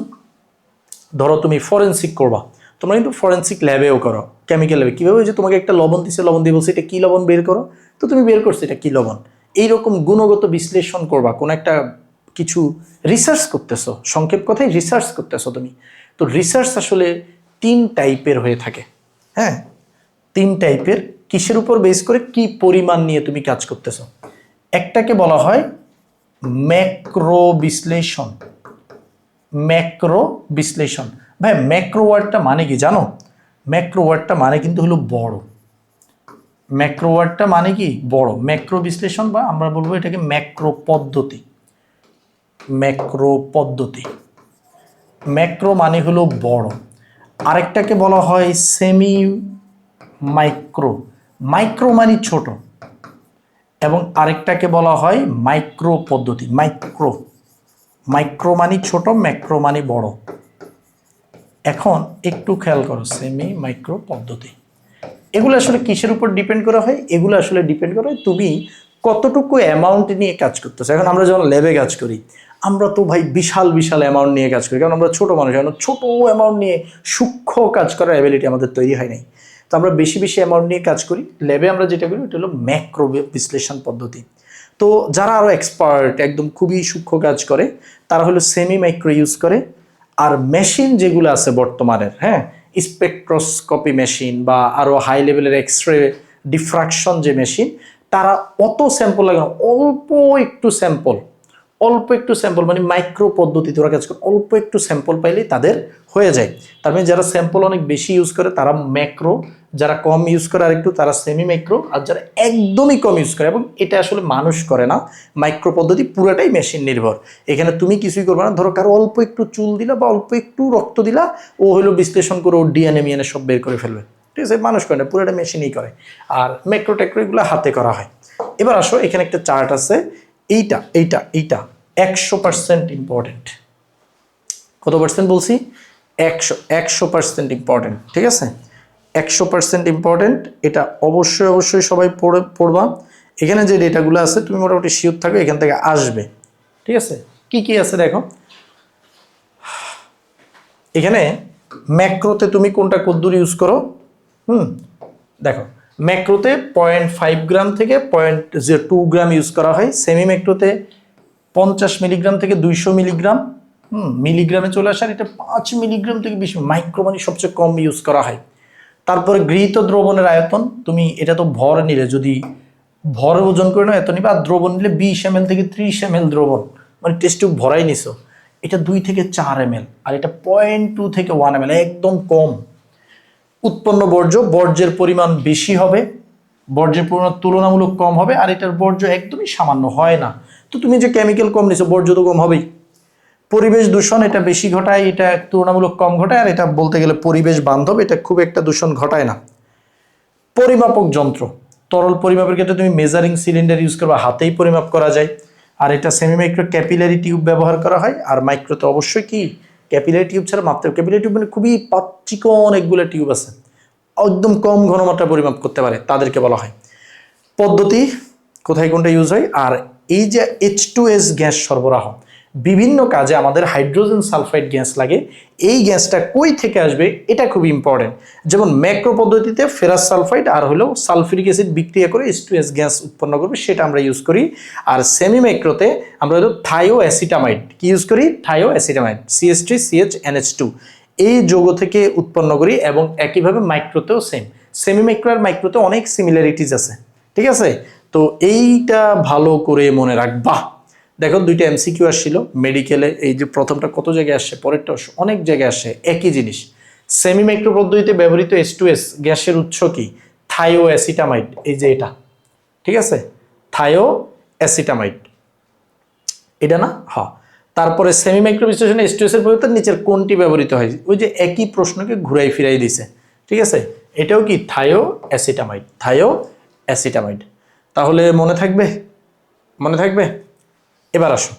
ধরো তুমি ফরেনসিক করবা, তোমরা কিন্তু ফরেনসিক ল্যাবেও করো, কেমিক্যাল ল্যাবে। কীভাবে? যে তোমাকে একটা লবণ দিছে, লবণ দিয়ে বলছে এটা কী লবণ, বের করো। তো তুমি বের করছো এটা কী লবণ। এইরকম গুণগত বিশ্লেষণ করবা, কোনো একটা কিছু রিসার্চ করতেছো, সংক্ষেপ কথায় রিসার্চ করতেছো তুমি। তো রিসার্চ আসলে 3 টাইপের হয়ে থাকে। হ্যাঁ, 3 টাইপের। কিসের উপর বেস করে, কি পরিমাণ নিয়ে তুমি কাজ করতেছো। একটাকে বলা হয় ম্যাক্রো বিশ্লেষণ। ম্যাক্রো বিশ্লেষণ, ভাই ম্যাক্রো ওয়ার্ডটা মানে কি জানো? ম্যাক্রো ওয়ার্ডটা মানে কিন্তু হলো বড়। ম্যাক্রো ওয়ার্ডটা মানে কি বড়। ম্যাক্রো বিশ্লেষণ, বা আমরা বলবো এটাকে ম্যাক্রো পদ্ধতি। ম্যাক্রো পদ্ধতি, ম্যাক্রো মানে হলো বড়। আরেকটাকে বলা হয় সেমি মাইক্রো। মাইক্রো মানে ছোট, এবং আরেকটাকে বলা হয় মাইক্রো পদ্ধতি। মাইক্রো, মাইক্রো মানে ছোট, ম্যাক্রো মানে বড়। এখন একটু খেয়াল করো, সেমি মাইক্রো পদ্ধতি, এগুলো আসলে কিসের উপর ডিপেন্ড করা হয়? এগুলো আসলে ডিপেন্ড করে তুমি কতটুকু অ্যামাউন্ট নিয়ে কাজ করতেছো। এখন আমরা যখন ল্যাবে কাজ করি, আমরা তো ভাই বিশাল বিশাল অ্যামাউন্ট নিয়ে কাজ করি, কারণ আমরা ছোট মানুষ। এখন ছোট অ্যামাউন্ট নিয়ে সূক্ষ্ম কাজ করার অ্যাবিলিটি আমাদের তৈরি হয় নাই। তো আমরা বেশি বেশি অ্যামাউন্ট নিয়ে কাজ করি। ল্যাবে আমরা যেটা করি ওটা হলো ম্যাক্রো বিশ্লেষণ পদ্ধতি। তো যারা আরও এক্সপার্ট, একদম খুবই সূক্ষ্ম কাজ করে, তারা হলো সেমি মাইক্রো ইউজ করে। আর মেশিন যেগুলো আছে বর্তমানের, হ্যাঁ, স্পেকট্রোস্কোপি মেশিন বা আরও হাই লেভেলের এক্সরে ডিফ্রাকশন যে মেশিন, তারা অত স্যাম্পল লাগে না, অল্প একটু স্যাম্পল, অল্প একটু স্যাম্পল মানে মাইক্রো পদ্ধতিতে ওরা কাজ করে। অল্প একটু স্যাম্পল পাইলেই তাদের হয়ে যায়। তার মানে যারা স্যাম্পল অনেক বেশি ইউজ করে তারা ম্যাক্রো, যারা কম ইউজ করে আর একটু তারা সেমি মাইক্রো, আর যারা একদমই কম ইউজ করে, এবং এটা আসলে মানুষ করে না, মাইক্রো পদ্ধতি পুরাটাই মেশিন নির্ভর। এখানে তুমি কিছুই করবে না। ধরো কারো অল্প একটু চুল দিলা বা অল্প একটু রক্ত দিলা, ও হলো বিশ্লেষণ করে ও ডিএনএ মিএনএ সব বের করে ফেলবে। ঠিক আছে, মানুষ করে না, পুরোটা মেশিনই করে। আর ম্যাক্রো ট্যাক্রো এগুলো হাতে করা হয়। এবার আসো, এখানে একটা চার্ট আছে, এইটা এইটা এইটা 100% ইম্পর্টেন্ট। কত পার্সেন্ট বলছি? 100% ইম্পর্টেন্ট। ঠিক আছে, 100% ইম্পর্টেন্ট। এটা অবশ্যই অবশ্যই সবাই পড়বা। এখানে যে ডেটাগুলো আছে তুমি মোটামুটি শিওর থাকো এখান থেকে আসবে। ঠিক আছে, কি কি আছে দেখো এখানে। ম্যাক্রোতে তুমি কোনটা কদ্দুর ইউজ করো? দেখো ম্যাক্রোতে 0.5 গ্রাম থেকে 0.2 গ্রাম ইউজ করা হয়। সেমি ম্যাক্রোতে 50 মিলিগ্রাম থেকে 200 মিলিগ্রাম, মিলিগ্রামে চলে আসার এটা 5 মিলিগ্রাম থেকে 20, মাইক্রো মানে সবচেয়ে কম ইউজ করা হয়। তারপরে গৃহীত দ্রবণের আয়তন, তুমি এটা তো ভর নিলে, যদি ভরে ওজন করে নাও এত নিবে, আর দ্রবণ নিলে 20 ml থেকে 30 ml দ্রবণ, মানে টেস্ট টিউব ভরাই নিছো, এটা 2 থেকে 4 ml, আর এটা 0.2 থেকে 1 ml, একদম কম। উৎপন্ন বর্জ্যের পরিমাণ বেশি হবে, বর্জ্যের পরিমাণ তুলনামূলক কম হবে, আর এটার বর্জ্য একদমই সামান্য হয় না। তো তুমি যে কেমিক্যাল কম নিছো, বর্জ্য তো কম হবেই। পরিবেশ দূষণ এটা বেশি ঘটায়, এটা তুলনামূলক কম ঘটায়, আর এটা বলতে গেলে পরিবেশ বান্ধব, এটা খুব একটা দূষণ ঘটায় না। পরিমাপক যন্ত্র, তরল পরিমাপের ক্ষেত্রে তুমি মেজারিং সিলিন্ডার ইউজ করবা, হাতেই পরিমাপ করা যায়। আর এটা সেমি মাইক্রো ক্যাপিলারি টিউব ব্যবহার করা হয়, আর মাইক্রোতে অবশ্যই কি ক্যাপিলারি টিউব ছাড়া মাত্র, ক্যাপিলারি টিউব মানে খুবই চিকন অনেকগুলো টিউব আছে, একদম কম ঘনমাত্রা পরিমাপ করতে পারে, তাদেরকে বলা হয়। পদ্ধতি কোথায় কোনটা ইউজ হয়, আর এই যে H2S গ্যাস সরবরাহ, বিভিন্ন কাজে আমাদের হাইড্রোজেন সালফাইড গ্যাস লাগে, এই গ্যাসটা কই থেকে আসবে এটা খুব ইম্পর্টেন্ট। যেমন ম্যাক্রো পদ্ধতিতে ফেরাস সালফাইড আর হলো সালফিউরিক অ্যাসিড বিক্রিয়া করে H2S গ্যাস উৎপন্ন করবে, সেটা আমরা ইউজ করি। আর সেমি ম্যাক্রোতে আমরা হলো থায়োঅ্যাসিটামাইড কি ইউজ করি, থায়োঅ্যাসিটামাইড CH3CHNH2 এই যৌগ থেকে উৎপন্ন করি। এবং একইভাবে মাইক্রোতেও সেমি মাইক্রো আর মাইক্রোতে অনেক সিমিলারিটিস আছে, ঠিক আছে। তো এইটা ভালো করে মনে রাখবা। দেখো দুইটা MCQ আসছিল মেডিকেলে, এই যে প্রথমটা কত জায়গায় আসছে, পরেরটা অনেক জায়গায় আসে একই জিনিস। সেমি মাইক্রো পদ্ধতিতে ব্যবহৃত H2S গ্যাসের উৎস কি, থায়োঅ্যাসিটামাইড, এই যে এটা, ঠিক আছে, থায়োঅ্যাসিটামাইড, এটা না, হ্যাঁ। তারপরে সেমি মাইক্রো বিশ্লেষণে H2S এর পরিবর্তে নিচের কোনটি ব্যবহৃত হয়, ওই যে একই প্রশ্নকে ঘুরাই ফিরাই দিছে, ঠিক আছে। এটাও কি থায়োঅ্যাসিটামাইড, থায়োঅ্যাসিটামাইড। তাহলে মনে থাকবে, মনে থাকবে। এবার আসো,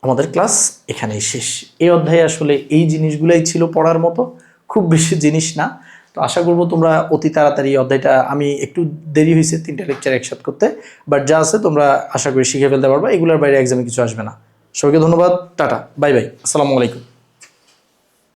আমাদের ক্লাস এখানেই শেষ। এই অধ্যায়ে আসলে এই জিনিসগুলাই ছিল পড়ার মতো, খুব বেশি জিনিস না। তো আশা করবো তোমরা অতি তাড়াতাড়ি এই অধ্যায়টা, আমি একটু দেরি হয়েছে 3টা লেকচার একসাথে করতে, বাট যা আছে তোমরা আশা করি শিখে ফেলতে পারবা, এগুলোর বাইরে এক্সামে কিছু আসবে না। সবাইকে ধন্যবাদ, টাটা, বাই বাই, আসসালামু আলাইকুম।